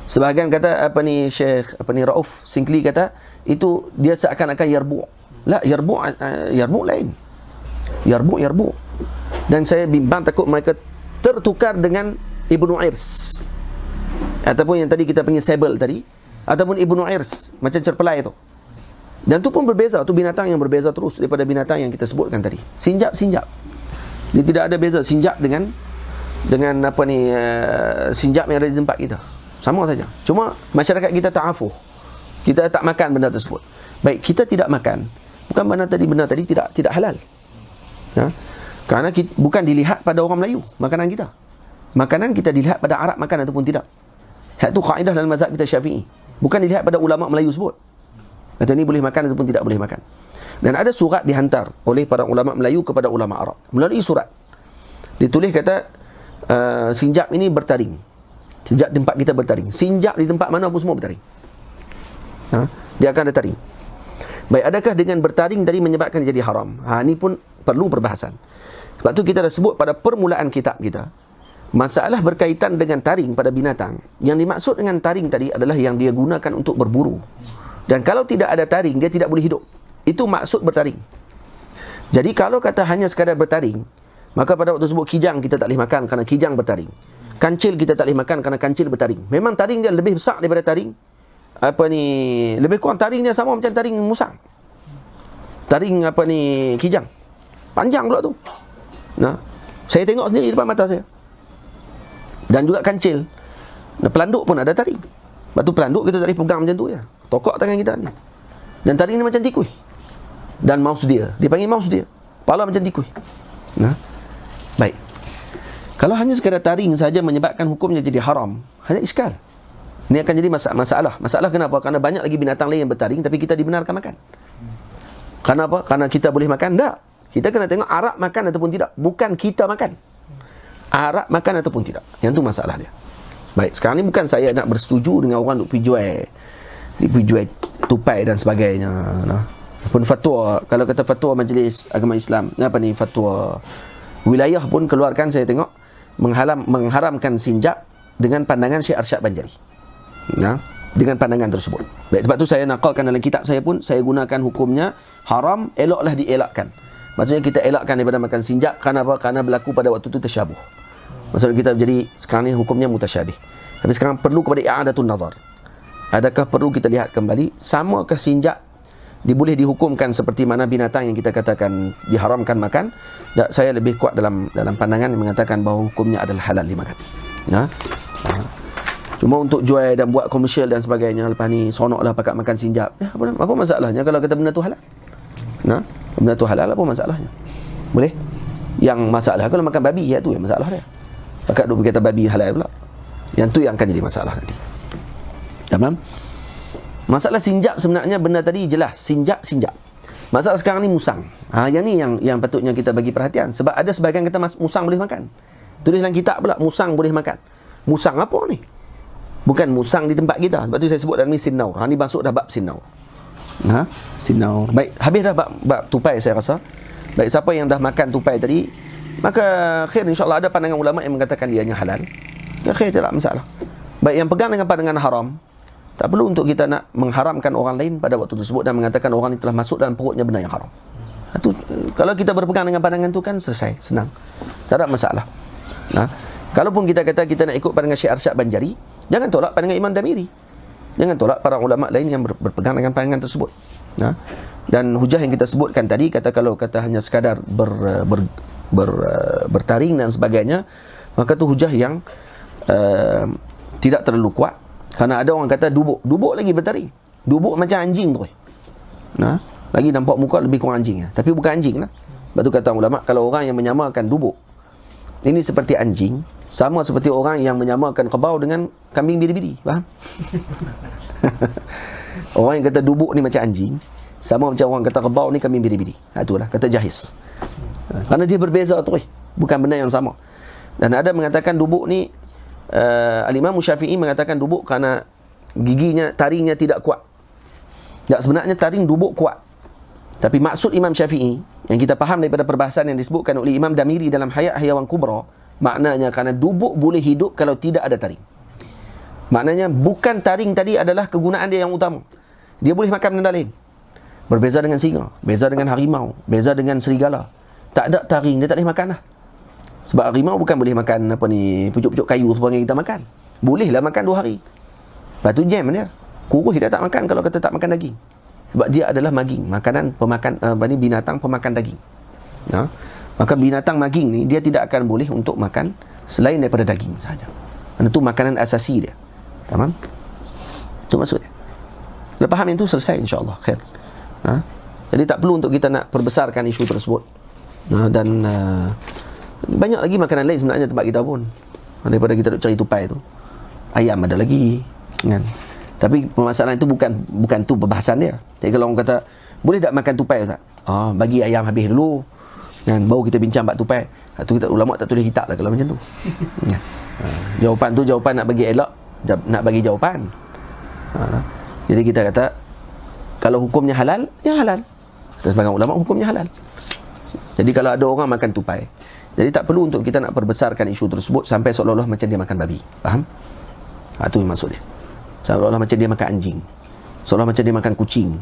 Sebahagian kata Syekh Rauf Singli kata itu dia seakan-akan yarbu'. La, yarbu' lain. Yarbu'. Dan saya bimbang takut mereka tertukar dengan Ibnu Irs, ataupun yang tadi kita panggil sable tadi, ataupun Ibnu Irs, macam cerpelai tu. Dan tu pun berbeza, tu binatang yang berbeza terus daripada binatang yang kita sebutkan tadi. Sinjap. Dia tidak ada beza sinjap dengan sinjap yang ada di tempat kita. Sama saja. Cuma masyarakat kita ta'afuh. Kita tak makan benda tersebut. Baik, kita tidak makan, bukan benda tadi tidak halal. Kerana bukan dilihat pada orang Melayu makanan kita. Makanan kita dilihat pada Arab makan ataupun tidak. Itu kaedah dalam mazhab kita Syafi'i. Bukan dilihat pada ulama Melayu sebut, kata ni boleh makan ataupun tidak boleh makan. Dan ada surat dihantar oleh para ulama Melayu kepada ulama Arab. Melalui surat ditulis kata sinjap ini bertaring. Sinjap tempat kita bertaring. Sinjap di tempat mana pun semua bertaring. Dia akan ada taring. Baik, adakah dengan bertaring tadi menyebabkan jadi haram? Ini pun perlu perbahasan. Sebab tu kita dah sebut pada permulaan kitab kita, masalah berkaitan dengan taring pada binatang. Yang dimaksud dengan taring tadi adalah yang dia gunakan untuk berburu. Dan kalau tidak ada taring, dia tidak boleh hidup. Itu maksud bertaring. Jadi kalau kata hanya sekadar bertaring, maka pada waktu tersebut kijang kita tak boleh makan kerana kijang bertaring. Kancil kita tak boleh makan kerana kancil bertaring. Memang taring dia lebih besar daripada taring lebih kurang taring dia sama macam taring musang. Taring kijang. Panjang pula tu. Saya tengok sendiri depan mata saya. Dan juga kancil. Pelanduk pun ada taring. Lepas tu pelanduk kita tak boleh pegang macam tu je. Tokok tangan kita ni. Dan taring ni macam tikui. Dan mouse dia panggil mouse dia. Kepala macam tikui. Baik. Kalau hanya sekadar taring saja menyebabkan hukumnya jadi haram, hanya iskal. Ini akan jadi masalah. Masalah kenapa? Kerana banyak lagi binatang lain yang bertaring tapi kita dibenarkan makan. Kenapa? Kerana kita boleh makan? Tak. Kita kena tengok Arab makan ataupun tidak. Bukan kita makan. Arab makan ataupun tidak. Yang tu masalah dia. Baik, sekarang ni bukan saya nak bersetuju dengan orang duk pergi jual tupai dan sebagainya. Nah, pun fatwa, kalau kata fatwa Majlis Agama Islam, apa ni, fatwa wilayah pun keluarkan, saya tengok mengharamkan sinjak dengan pandangan Syekh Arsyad Banjari. Nah, dengan pandangan tersebut. Baik, sebab tu saya nakalkan dalam kitab saya pun, saya gunakan hukumnya haram, eloklah dielakkan. Maksudnya kita elakkan daripada makan sinjak. Kerana apa? Kerana berlaku pada waktu itu tasyabuh. Maksudnya kita jadi sekarang ni hukumnya mutasyabih. Tapi sekarang perlu kepada i'adatun nazar. Adakah perlu kita lihat kembali, samakah sinjak boleh dihukumkan seperti mana binatang yang kita katakan diharamkan makan? Dan saya lebih kuat dalam pandangan yang mengatakan bahawa hukumnya adalah halal dimakan. Nah, cuma untuk jual dan buat komersial dan sebagainya, lepas ni sonoklah pakat makan sinjak. Ya, apa masalahnya kalau kata benda tu halal? Nah, benda tu halal, apa masalahnya? Boleh? Yang masalah kalau makan babi, ya tu yang masalah dia. Pakat duk berkata babi halal pula. Yang tu yang akan jadi masalah nanti. Tamam? Masalah sinjak sebenarnya benda tadi jelas, sinjak. Masalah sekarang ni musang. Yang ni yang patutnya kita bagi perhatian, sebab ada sebahagian kata musang boleh makan. Tulis dalam kitab pula musang boleh makan. Musang apa ni? Bukan musang di tempat kita. Sebab tu saya sebut dalam ni sinnaur. Ni masuk dah bab sinnaur. Sinnaur. Baik, habis dah bab tupai saya rasa. Baik, siapa yang dah makan tupai tadi, maka khair, insyaAllah ada pandangan ulama yang mengatakan dianya halal. Ya khair, tidak masalah. Baik, yang pegang dengan pandangan haram, tak perlu untuk kita nak mengharamkan orang lain pada waktu tersebut dan mengatakan orang ini telah masuk dalam perutnya benda yang haram. Itu, kalau kita berpegang dengan pandangan itu kan selesai, senang. Tak ada masalah. Kalaupun kita kata kita nak ikut pandangan Syekh Arsyad Banjari, jangan tolak pandangan Imam Damiri. Jangan tolak para ulama lain yang berpegang dengan pandangan tersebut. Dan hujah yang kita sebutkan tadi, kalau kata hanya sekadar bertaring dan sebagainya, maka tu hujah yang tidak terlalu kuat. Kerana ada orang kata dubuk lagi bertaring. Dubuk macam anjing tu. Lagi nampak muka lebih kurang anjing. Tapi bukan anjing lah. Sebab tu kata ulama, kalau orang yang menyamakan dubuk ini seperti anjing, sama seperti orang yang menyamakan kebau dengan kambing biri-biri. Faham? Orang yang kata dubuk ni macam anjing, sama macam orang kata kebau ni kambing biri-biri. Itulah kata Jahiz. Kerana dia berbeza tu, bukan benda yang sama. Dan ada mengatakan dubuk ni, Al-Imam Syafi'i mengatakan dubuk kerana giginya, taringnya tidak kuat. Tak, sebenarnya taring dubuk kuat. Tapi maksud Imam Syafi'i yang kita faham daripada perbahasan yang disebutkan oleh Imam Damiri dalam Hayat Hayawan Kubra, maknanya kerana dubuk boleh hidup kalau tidak ada taring. Maknanya bukan taring tadi adalah kegunaan dia yang utama. Dia boleh makan benda lain. Berbeza dengan singa, beza dengan harimau, beza dengan serigala. Tak ada taring, dia tak boleh makan lah. Sebab harimau bukan boleh makan pucuk-pucuk kayu seperti yang kita makan. Bolehlah makan 2 hari. Lepas tu jam dia. Kurus dia tak makan kalau kata tak makan daging. Sebab dia adalah maging, binatang pemakan daging. Maka binatang maging ni dia tidak akan boleh untuk makan selain daripada daging sahaja. Kerana itu makanan asasi dia. Tamam? Itu maksud dia. Lepas faham yang tu selesai, insya-Allah khair. Jadi tak perlu untuk kita nak perbesarkan isu tersebut. Dan banyak lagi makanan lain sebenarnya tempat kita pun. Daripada kita duk cari tupai tu, ayam ada lagi kan. Tapi permasalahan itu bukan tu perbahasan dia. Jadi kalau orang kata boleh tak makan tupai Ustaz? Bagi ayam habis dulu kan, baru kita bincang bab tupai. Tu kita ulama tak tulis kitab lah kalau macam tu. Jawapan tu jawapan nak bagi elok, nak bagi jawapan. Jadi kita kata kalau hukumnya halal, ya halal. Sebagai ulama hukumnya halal. Jadi kalau ada orang makan tupai, jadi tak perlu untuk kita nak perbesarkan isu tersebut sampai seolah-olah macam dia makan babi. Faham? Itu yang maksud dia. Seolah-olah macam dia makan anjing, seolah macam dia makan kucing,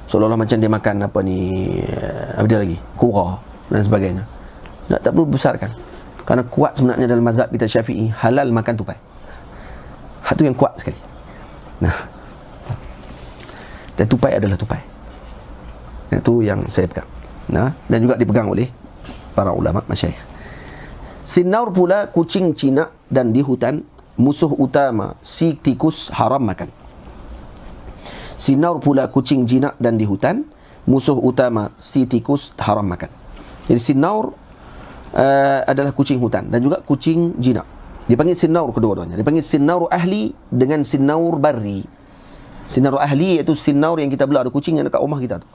seolah-olah macam dia makan apa dia lagi, kura dan sebagainya. Tak perlu besarkan. Kerana kuat sebenarnya dalam mazhab kita Syafi'i, halal makan tupai. Itu yang kuat sekali. Dan tupai adalah tupai. Itu yang saya pegang. Dan juga dipegang oleh para ulama masyayikh. Sinnaur pula kucing Cina dan di hutan, musuh utama si tikus haram makan. Sinnaur pula kucing jinak dan di hutan, musuh utama si tikus haram makan. Jadi sinnaur adalah kucing hutan dan juga kucing jinak. Dipanggil sinnaur kedua-duanya. Dipanggil sinnaur ahli dengan sinnaur barri. Sinnaur ahli iaitu sinnaur yang kita bela, ada kucing yang dekat rumah kita tu.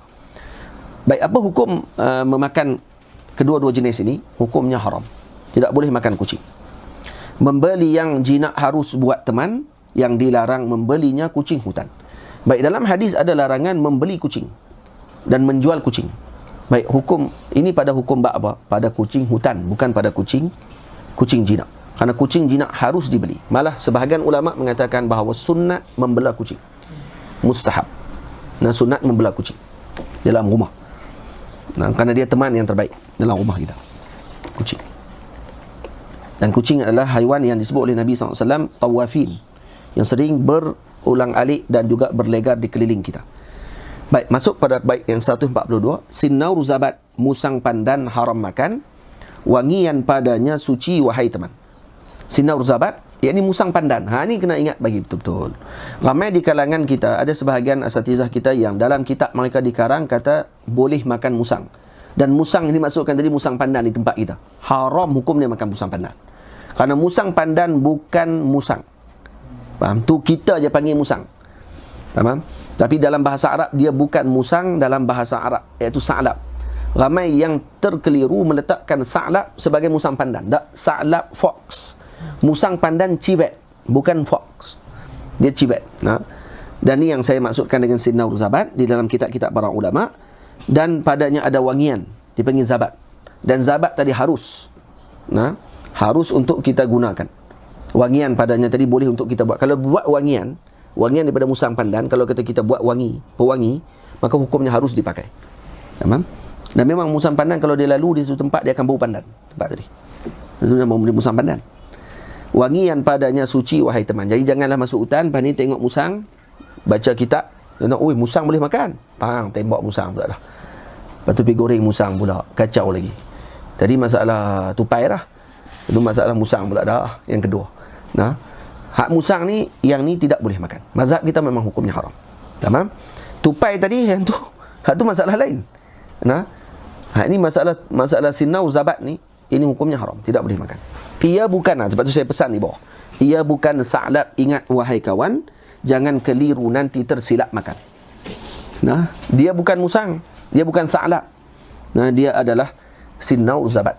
Baik, apa hukum memakan kedua-dua jenis ini? Hukumnya haram. Tidak boleh makan kucing. Membeli yang jinak harus buat teman, yang dilarang membelinya kucing hutan. Baik, dalam hadis ada larangan membeli kucing dan menjual kucing. Baik, hukum ini pada hukum bab apa? Pada kucing hutan, bukan pada kucing jinak. Karena kucing jinak harus dibeli. Malah sebahagian ulama mengatakan bahawa sunat membelah kucing. Mustahab. Nah, sunat membelah kucing dalam rumah. Nah, kerana dia teman yang terbaik dalam rumah kita. Kucing. Dan kucing adalah haiwan yang disebut oleh Nabi SAW tawafin, yang sering berulang alik dan juga berlegar di keliling kita. Baik, masuk pada bait yang 142. Sinnaur zabat, musang pandan haram makan, wangian padanya suci wahai teman. Sinnaur zabat, yakni musang pandan. Ini kena ingat bagi betul-betul. Ramai di kalangan kita, ada sebahagian asatizah kita yang dalam kitab mereka dikarang kata boleh makan musang. Dan musang ini dimaksudkan tadi musang pandan di tempat kita. Haram hukumnya makan musang pandan. Kerana musang pandan bukan musang. Faham? Tu kita je panggil musang. Faham? Tapi dalam bahasa Arab dia bukan musang dalam bahasa Arab, iaitu sa'lab. Ramai yang terkeliru meletakkan sa'lab sebagai musang pandan. Tak, sa'lab fox. Musang pandan civet, bukan fox. Dia civet. Nah. Dan ni yang saya maksudkan dengan sinnaur zabat di dalam kitab-kitab para ulama. Dan padanya ada wangian, dipanggil zabat. Dan zabat tadi harus. Nah, harus untuk kita gunakan. Wangian padanya tadi boleh untuk kita buat. Kalau buat wangian daripada musang pandan, kalau kata kita buat pewangi, maka hukumnya harus dipakai. Faham? Dan memang musang pandan kalau dia lalu di satu tempat, dia akan bau pandan. Tempat tadi. Itu nama musang pandan. Wangian padanya suci wahai teman. Jadi janganlah masuk hutan, lepas ni tengok musang, baca kitab, tengok, oi musang boleh makan. Tembak musang pula dah. Lepas tu pergi goreng musang pula. Kacau lagi. Tadi masalah tupai lah. Itu masalah musang pula dah. Yang kedua. Nah, hak musang ni, yang ni tidak boleh makan. Mazhab kita memang hukumnya haram. Tamam? Tupai tadi, yang tu, hak tu masalah lain. Nah, hak ni masalah sinau zabat ni, ini hukumnya haram, tidak boleh makan. Ia bukan, sebab tu saya pesan di bawah. Ia bukan sa'lab, ingat wahai kawan, jangan keliru nanti tersilap makan. Nah, dia bukan musang, dia bukan sa'lab. Nah, dia adalah sinau zabat.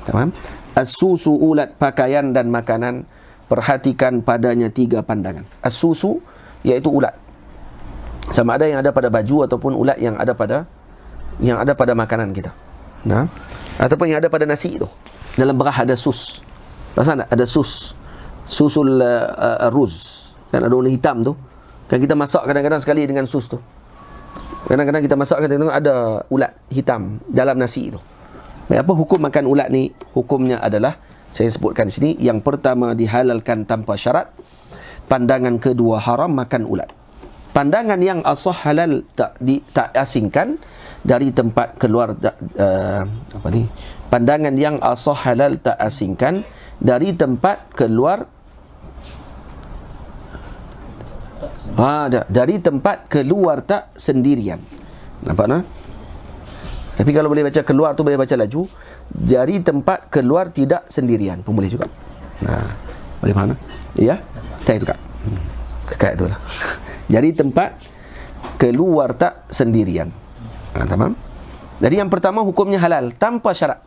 Tamam? As-susu ulat pakaian dan makanan, perhatikan padanya 3 pandangan. As-susu iaitu ulat. Sama ada yang ada pada baju ataupun ulat yang ada pada makanan kita. Nah, ataupun yang ada pada nasi tu. Dalam berah ada sus. Rasa tak? Ada sus. Susul ruz. Kan ada warna hitam tu. Kan kita masak kadang-kadang sekali dengan sus tu. Kadang-kadang kita masak kadang-kadang ada ulat hitam dalam nasi tu. Apa hukum makan ulat ni? Hukumnya adalah saya sebutkan di sini. Yang pertama dihalalkan tanpa syarat. Pandangan kedua haram makan ulat. Pandangan yang asah halal tak asingkan dari tempat keluar pandangan yang asah halal tak asingkan dari tempat keluar dari tempat keluar tak sendirian. Nampak nah? Tapi kalau boleh baca keluar tu boleh baca laju. Dari tempat keluar tidak sendirian pun boleh juga. Nah, boleh mana? Ya? Tak itu kak. Kakak tu lah. Dari tempat keluar tak sendirian. Tamam? Jadi yang pertama hukumnya halal tanpa syarat.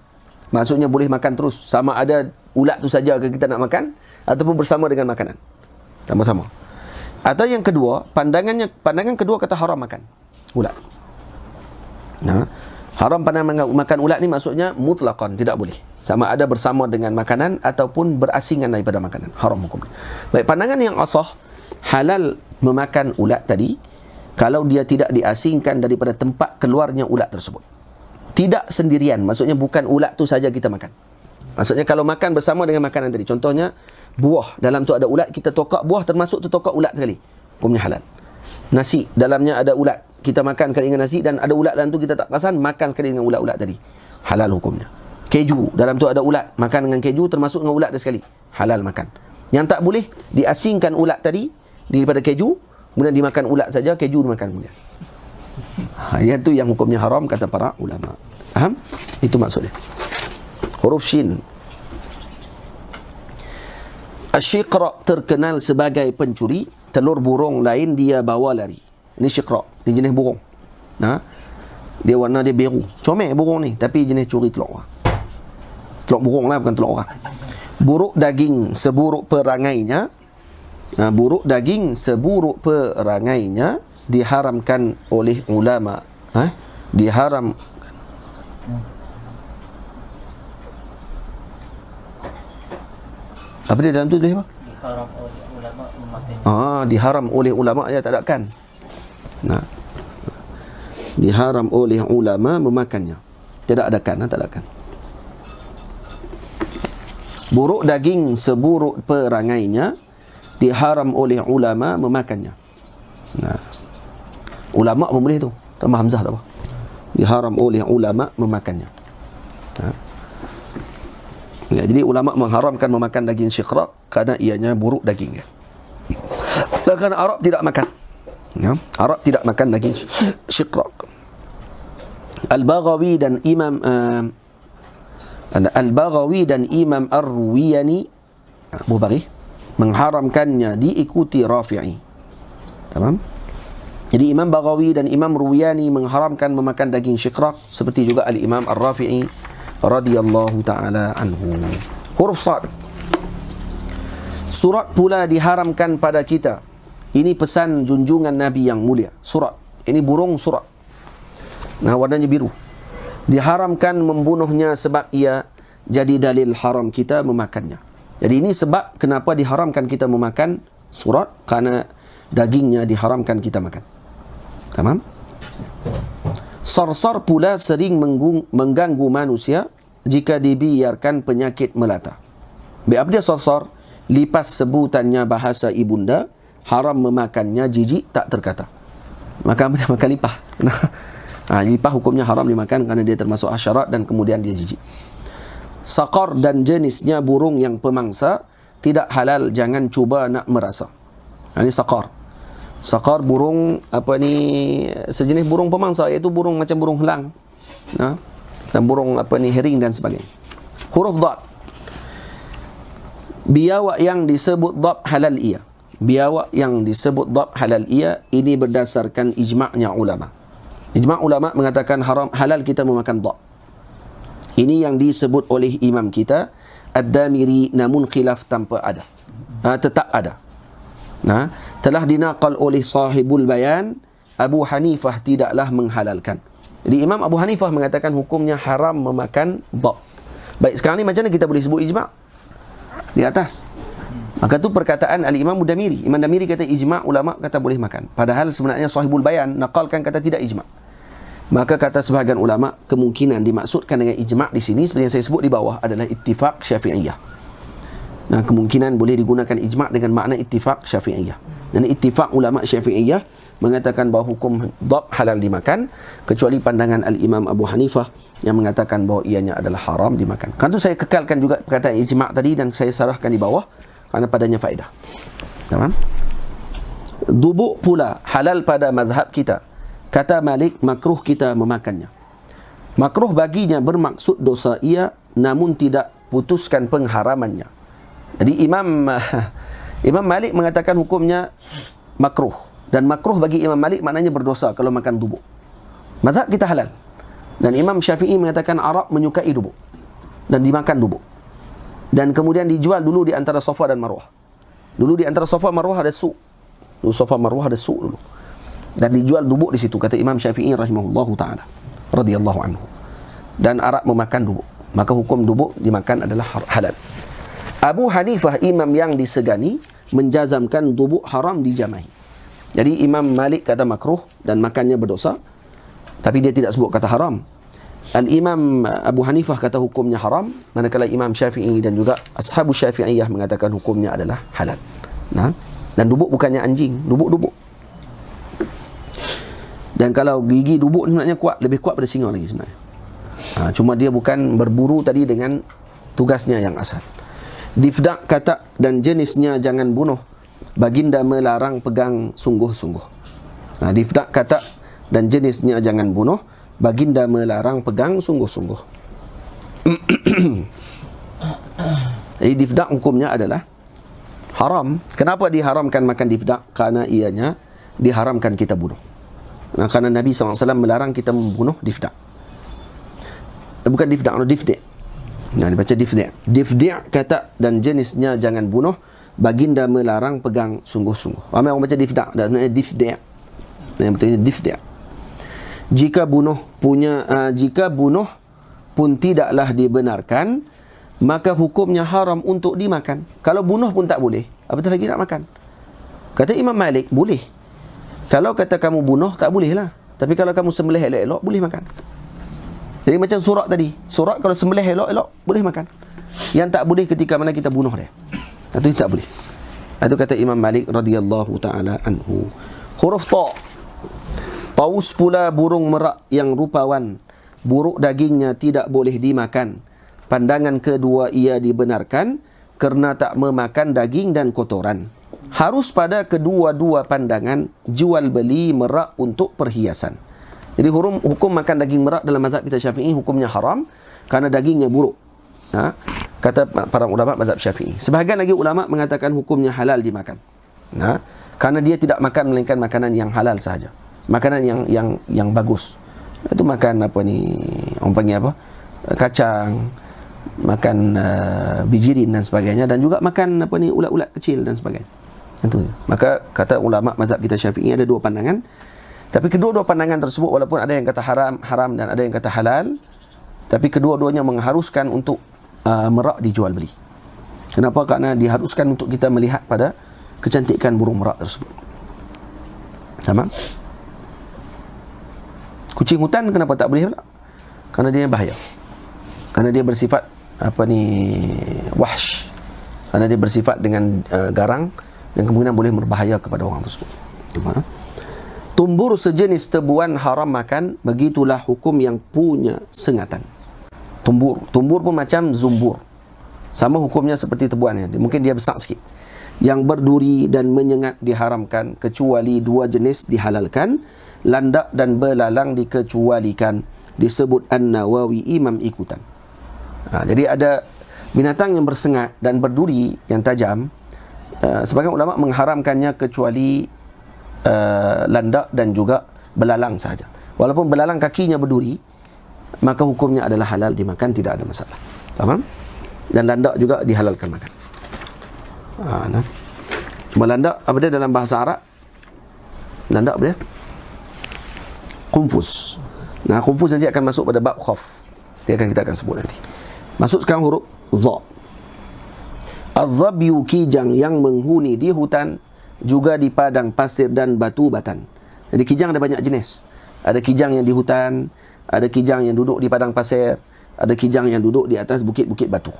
Maksudnya boleh makan terus, sama ada ulat tu saja ke kita nak makan ataupun bersama dengan makanan. Sama-sama. Atau yang kedua, pandangan kedua kata haram makan ulat. Nah, haram pandangan makan ulat ni maksudnya mutlaqan, tidak boleh. Sama ada bersama dengan makanan ataupun berasingan daripada makanan. Haram hukum. Baik, pandangan yang asah halal memakan ulat tadi kalau dia tidak diasingkan daripada tempat keluarnya ulat tersebut. Tidak sendirian, maksudnya bukan ulat tu saja kita makan. Maksudnya kalau makan bersama dengan makanan tadi, contohnya buah, dalam tu ada ulat, kita tokak buah termasuk tu tokak ulat sekali, hukumnya halal. Nasi, dalamnya ada ulat, kita makan sekali dengan nasi dan ada ulat dalam tu kita tak perasan, makan sekali dengan ulat-ulat tadi, halal hukumnya. Keju, dalam tu ada ulat, makan dengan keju termasuk dengan ulat dia sekali, halal makan. Yang tak boleh, diasingkan ulat tadi daripada keju, kemudian dimakan ulat saja, keju dimakan kemudian. Yang tu yang hukumnya haram kata para ulama. Faham? Itu maksudnya. Huruf Shin. Asyiqra terkenal sebagai pencuri, telur burung lain dia bawa lari. Ini syiqra, ini jenis burung. Nah, dia warna dia biru. Comel burung ni, tapi jenis curi telur orang. Telur burung lah, bukan telur orang. buruk daging seburuk perangainya, buruk daging seburuk perangainya diharamkan oleh ulama. Diharam. Apa dia dalam tu tulis apa? Diharam oleh ulama memakannya. Diharam oleh ulama ya, tak ada kan. Nah. Diharam oleh ulama memakannya. Tidak ada kan, tak ada kan. Buruk daging seburuk perangainya diharam oleh ulama memakannya. Nah. Ulama pun boleh tu. Tambah hamzah tak apa. Diharam oleh ulama memakannya. Ya, jadi ulama mengharamkan memakan daging syikraq kerana ianya buruk dagingnya. Dan kerana Arab tidak makan. Ya, Arab tidak makan daging syikraq. Al-Baghawi dan Imam Al-Baghawi dan Imam Ar-Ruwiyani Bukhari mengharamkannya diikuti Rafi'i. Tamam? Jadi Imam Baghawi dan Imam Ruwiyani mengharamkan memakan daging syikraq, seperti juga Al-Imam Ar-Rafi'i radhiyallahu ta'ala anhu. Huruf Sad. Surat pula diharamkan pada kita. Ini pesan junjungan Nabi yang mulia. Surat. Ini burung surat. Nah, warnanya biru. Diharamkan membunuhnya sebab ia jadi dalil haram kita memakannya. Jadi ini sebab kenapa diharamkan kita memakan surat, kerana dagingnya diharamkan kita makan. Tamam? Sarsar pula sering mengganggu manusia jika dibiarkan penyakit melata. Apa dia sarsar? Lipas sebutannya bahasa ibunda, haram memakannya, jijik tak terkata. Maka dia makan lipah. Lipah hukumnya haram dimakan kerana dia termasuk hasyarat dan kemudian dia jijik. Saqar dan jenisnya burung yang pemangsa tidak halal, jangan cuba nak merasa. Ini saqar. Saqar burung sejenis burung pemangsa, iaitu burung macam burung helang. Dan burung hering dan sebagainya. Huruf Dad. Biawak yang disebut Dad halal ia. Biawak yang disebut Dad halal ia, ini berdasarkan ijma'nya ulama. Ijma' ulama mengatakan halal kita memakan Dad. Ini yang disebut oleh imam kita Ad-Damiri, namun khilaf tanpa ada. Tetap ada. Telah dinaqal oleh sahibul bayan, Abu Hanifah tidaklah menghalalkan. Jadi Imam Abu Hanifah mengatakan hukumnya haram memakan Dad. Baik, sekarang ni macam mana kita boleh sebut ijma'? Di atas. Maka tu perkataan Al-Imam Damiri. Imam Damiri kata ijma', ulama kata boleh makan. Padahal sebenarnya sahibul bayan naqalkan kata tidak ijma'. Maka kata sebahagian ulama, kemungkinan dimaksudkan dengan ijma' di sini seperti yang saya sebut di bawah adalah ittifaq Syafi'iyah. Kemungkinan boleh digunakan ijma' dengan makna ittifaq Syafi'iyah. Dan ittifaq ulama Syafi'iyah mengatakan bahawa hukum Dad halal dimakan, kecuali pandangan Al-Imam Abu Hanifah yang mengatakan bahawa ianya adalah haram dimakan. Kan tu saya kekalkan juga perkataan ijma' tadi dan saya sarahkan di bawah kerana padanya faedah. Tamam? Dubuk pula halal pada mazhab kita. Kata Malik, makruh kita memakannya. Makruh baginya bermaksud dosa ia, namun tidak putuskan pengharamannya. Jadi Imam Malik mengatakan hukumnya makruh. Dan makruh bagi Imam Malik maknanya berdosa kalau makan dubuk. Mazhab kita halal. Dan Imam Syafi'i mengatakan Arab menyukai dubuk dan dimakan dubuk. Dan kemudian dijual dulu di antara Safa dan Marwah. Dulu di antara Safa Marwah ada suq. Dulu Safa Marwah ada suq dulu. Dan dijual dubuk di situ, kata Imam Syafi'i rahimahullahu ta'ala radhiyallahu anhu. Dan Arab memakan dubuk, maka hukum dubuk dimakan adalah halal. Abu Hanifah, imam yang disegani, menjazamkan dubuk haram dijamahi. Jadi Imam Malik kata makruh dan makannya berdosa, tapi dia tidak sebut kata haram. Al-Imam Abu Hanifah kata hukumnya haram, manakala Imam Syafi'i dan juga ashabu Syafi'iyah mengatakan hukumnya adalah halal. Dan dubuk bukannya anjing, dubuk-dubuk. Dan kalau gigi dubuk sebenarnya kuat, lebih kuat pada singa lagi sebenarnya. Cuma dia bukan berburu tadi dengan tugasnya yang asal. Difdak kata dan jenisnya jangan bunuh, baginda melarang pegang sungguh-sungguh. Difdak kata dan jenisnya jangan bunuh, baginda melarang pegang sungguh-sungguh. Jadi difdak hukumnya adalah haram. Kenapa diharamkan makan difdak? Karena ianya diharamkan kita bunuh. Kerana Nabi SAW melarang kita membunuh difdak. Bukan difdak, difdik. Nah, dibaca difdi'. Difdi' kata dan jenisnya jangan bunuh. Baginda melarang pegang sungguh-sungguh. Ramai orang baca difda', dan sebenarnya difdi'. Yang betulnya difdi'. Jika bunuh pun tidaklah dibenarkan, maka hukumnya haram untuk dimakan. Kalau bunuh pun tak boleh, apatah lagi nak makan. Kata Imam Malik, boleh. Kalau kata kamu bunuh, tak boleh lah. Tapi kalau kamu sembelih elok-elok, boleh makan. Jadi macam surak tadi. Surak kalau sembelih elok-elok, boleh makan. Yang tak boleh ketika mana kita bunuh dia. Itu tak boleh. Itu kata Imam Malik radhiyallahu ta'ala anhu. Huruf ta'. Paus pula burung merak yang rupawan. Buruk dagingnya tidak boleh dimakan. Pandangan kedua ia dibenarkan kerana tak memakan daging dan kotoran. Harus pada kedua-dua pandangan jual beli merak untuk perhiasan. Jadi hukum makan daging merak dalam mazhab kita Syafi'i hukumnya haram kerana dagingnya buruk. Kata para ulama mazhab Syafi'i. Sebahagian lagi ulama mengatakan hukumnya halal dimakan. Kerana dia tidak makan melainkan makanan yang halal sahaja. Makanan yang bagus. Itu makan apa ni, orang panggil apa? Kacang, makan bijirin dan sebagainya, dan juga makan apa ni, ulat-ulat kecil dan sebagainya. Itu. Maka kata ulama mazhab kita Syafi'i ada dua pandangan. Tapi kedua-dua pandangan tersebut walaupun ada yang kata haram dan ada yang kata halal, tapi kedua-duanya mengharuskan untuk merak dijual beli. Kenapa? Kerana diharuskan untuk kita melihat pada kecantikan burung merak tersebut. Sama? Kucing hutan kenapa tak boleh pula? Kerana dia bahaya. Kerana dia bersifat wahsh. Kerana dia bersifat dengan garang dan kemungkinan boleh berbahaya kepada orang tersebut. Tumbur sejenis tebuan haram makan, begitulah hukum yang punya sengatan. Tumbur pun macam zumbur. Sama hukumnya seperti tebuan. Mungkin dia besar sikit. Yang berduri dan menyengat diharamkan, kecuali dua jenis dihalalkan. Landak dan belalang dikecualikan. Disebut An-Nawawi imam ikutan. Jadi ada binatang yang bersengat dan berduri yang tajam. Sebagian ulama mengharamkannya kecuali landak dan juga belalang sahaja. Walaupun belalang kakinya berduri, maka hukumnya adalah halal dimakan, tidak ada masalah. Faham? Dan landak juga dihalalkan makan. Cuma landak apa dia dalam bahasa Arab? Landak apa dia? Qunfus. Qunfus nanti akan masuk pada bab khaf. Kita akan sebut nanti. Masuk sekarang huruf dha. Az-zabyu kijang yang menghuni di hutan, juga di padang pasir dan batu batan. Jadi kijang ada banyak jenis. Ada kijang yang di hutan, ada kijang yang duduk di padang pasir, ada kijang yang duduk di atas bukit-bukit batu.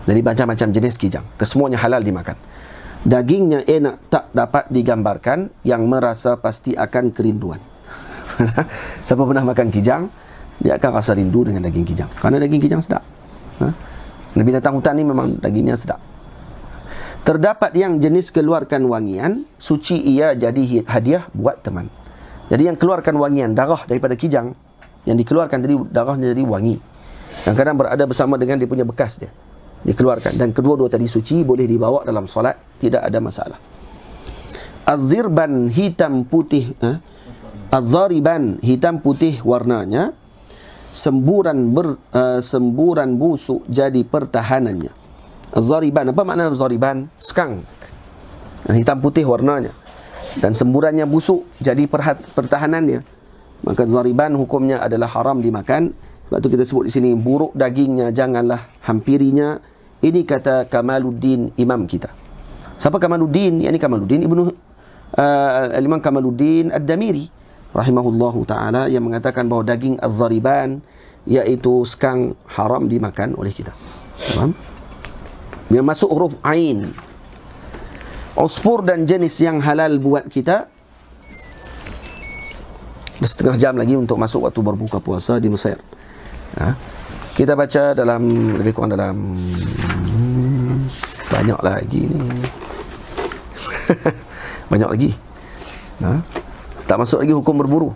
Jadi macam-macam jenis kijang. Kesemuanya halal dimakan. Dagingnya enak tak dapat digambarkan, yang merasa pasti akan kerinduan. Siapa pernah makan kijang, dia akan rasa rindu dengan daging kijang. Kerana daging kijang sedap. Binatang hutan ni memang dagingnya sedap. Terdapat yang jenis keluarkan wangian, suci ia jadi hadiah buat teman. Jadi yang keluarkan wangian, darah daripada kijang, yang dikeluarkan tadi darahnya jadi wangi. Kadang-kadang berada bersama dengan dia punya bekas dia, dikeluarkan. Dan kedua-dua tadi suci, boleh dibawa dalam solat, tidak ada masalah. Az-zirban hitam putih, Az-zariban hitam putih warnanya, semburan busuk jadi pertahanannya. Az-zariban, apa makna zariban? Skunk. Hitam putih warnanya dan semburannya busuk jadi pertahanannya. Maka zariban hukumnya adalah haram dimakan. Sebab tu kita sebut di sini buruk dagingnya janganlah hampirinya. Ini kata Kamaluddin imam kita. Siapa Kamaluddin? Ini Kamaluddin Imam Kamaluddin Ad-Damiri rahimahullahu ta'ala, yang mengatakan bahawa daging az-zariban, iaitu skang, haram dimakan oleh kita. Faham? Yang masuk huruf ain. Usfur dan jenis yang halal buat kita. Setengah jam lagi untuk masuk waktu berbuka puasa di Mesir. Kita baca dalam, lebih kurang dalam banyak lagi ni. Banyak lagi. Tak masuk lagi hukum berburu.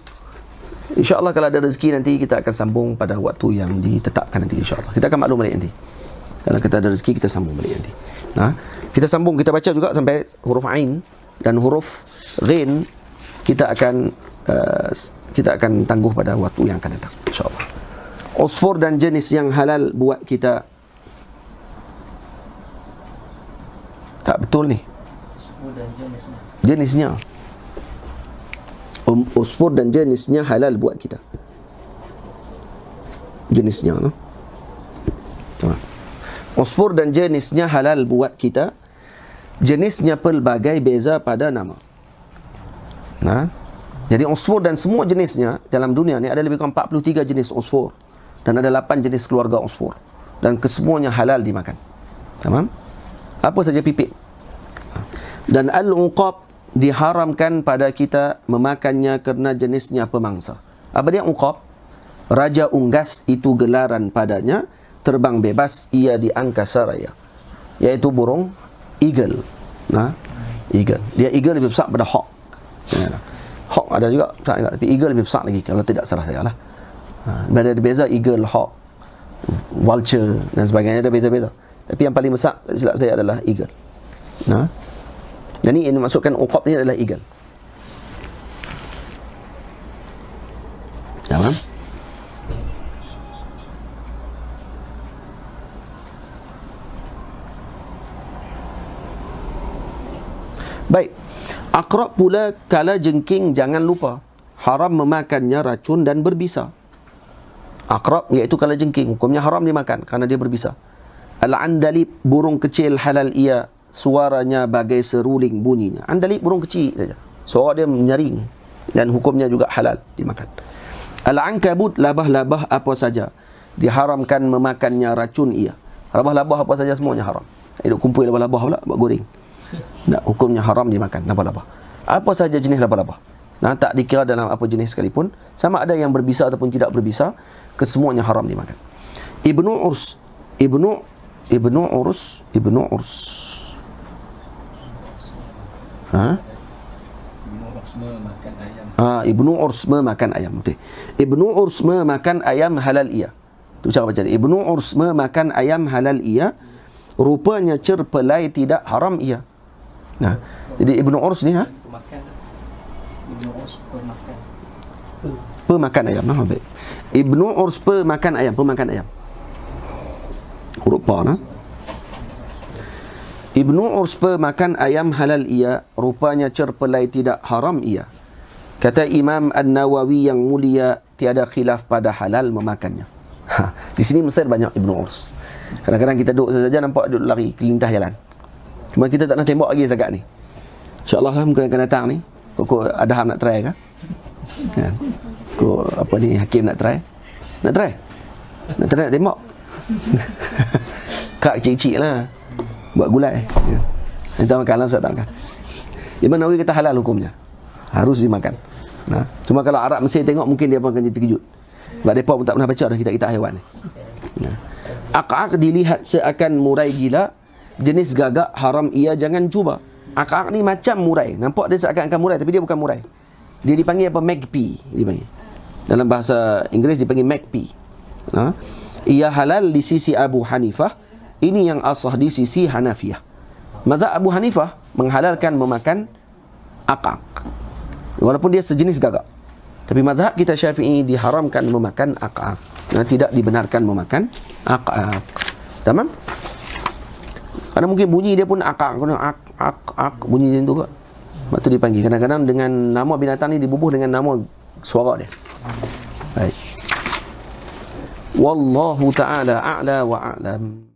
InsyaAllah kalau ada rezeki nanti kita akan sambung pada waktu yang ditetapkan nanti, insyaAllah. Kita akan maklum balik nanti. Kalau kita ada rezeki, kita sambung balik nanti. Kita sambung, kita baca juga sampai huruf ain dan huruf ghin. Kita akan tangguh pada waktu yang akan datang, insyaAllah. Usfur dan jenis yang halal buat kita, betul ni. Uspur dan jenisnya. Jenisnya. Uspur dan jenisnya halal buat kita. Jenisnya, no? Uspur dan jenisnya halal buat kita. Jenisnya pelbagai beza pada nama. Nah, jadi uspur dan semua jenisnya dalam dunia ni ada lebih kurang 43 jenis uspur dan ada 8 jenis keluarga uspur dan kesemuanya halal dimakan. Tamam? Apa saja pipit. Dan al-uqab diharamkan pada kita memakannya kerana jenisnya pemangsa. Apa dia uqab? Raja unggas itu gelaran padanya, terbang bebas ia di angkasa raya. Iaitu burung eagle. Nah, eagle. Dia eagle lebih besar daripada hawk. Hawk ada juga besar juga, tapi eagle lebih besar lagi kalau tidak salah saya lah. Ada beza eagle, hawk, vulture dan sebagainya, ada beza-beza. Tapi yang paling besar silap saya adalah eagle. Nah, dan ini masukkan uqab ni adalah eagle. Tamam? Baik. Aqrab pula kala jengking jangan lupa haram memakannya racun dan berbisa. Aqrab iaitu kala jengking, hukumnya haram dimakan kerana dia berbisa. Al-andalib burung kecil halal ia, suaranya bagai seruling bunyinya. Andalib burung kecil saja, suara dia menyaring dan hukumnya juga halal dimakan. Al-ankabut labah-labah apa saja diharamkan memakannya racun ia. Labah-labah apa saja semuanya haram. Hidup kumpul labah-labah pula buat goreng. Tak, hukumnya haram dimakan labah-labah. Apa saja jenis labah-labah. Nah, tak dikira dalam apa jenis sekalipun, sama ada yang berbisa ataupun tidak berbisa, kesemuanya haram dimakan. Ibnu Urs. Ha? Ibnu Urs memakan ayam. Betul. Ibnu Urs memakan ayam halal ia. Tu cara baca dia. Ibnu Urs memakan ayam halal ia, rupanya cerpelai tidak haram ia. Nah, jadi Ibnu Urs ni Ibnu Urs pemakan. Pemakan ayam. Nah, baik. Ibnu Urs pemakan ayam. Huruf pa nah. Ibnu Urs pemakan ayam halal ia, rupanya cerpelai tidak haram ia. Kata Imam An-Nawawi yang mulia, tiada khilaf pada halal memakannya. Di sini Mesir banyak Ibnu Urs. Kadang-kadang kita duduk saja nampak duduk lari kelintah jalan. Cuma kita tak nak tembak lagi setakat ni. InsyaAllah lah mungkin akan datang ni. Kok Adham nak try ke? Kan? Kok apa ni Hakim nak try? Nak try nak tembak. Kak cik-cik lah. Buat gulai. Nanti makan lah Ustaz tak makan. Imam Nawawi kata halal hukumnya. Harus dimakan. Nah, cuma kalau Arab Mesir tengok mungkin dia pun akan jadi terkejut. Sebab mereka pun tak pernah baca dah kitab-kitab haiwan ni. Nah. Aqaq dilihat seakan murai gila, jenis gagak haram ia jangan cuba. Aqaq ni macam murai, nampak dia seakan-akan murai tapi dia bukan murai. Dia dipanggil apa? Magpie dipanggil. Dalam bahasa Inggeris dipanggil magpie. Ha? Ia halal di sisi Abu Hanifah, ini yang asah di sisi Hanafiyah. Mazhab Abu Hanifah menghalalkan memakan aqaq, walaupun dia sejenis gagak. Tapi mazhab kita Syafi'i diharamkan memakan aqaq. Nah, tidak dibenarkan memakan aqaq. Tamam? Karena mungkin bunyi dia pun aqaq, bunyi macam tu kot. Sebab tu dipanggil. Kadang-kadang dengan nama binatang ni dibubuh dengan nama suara dia. Baik. Wallahu ta'ala a'la wa a'lam.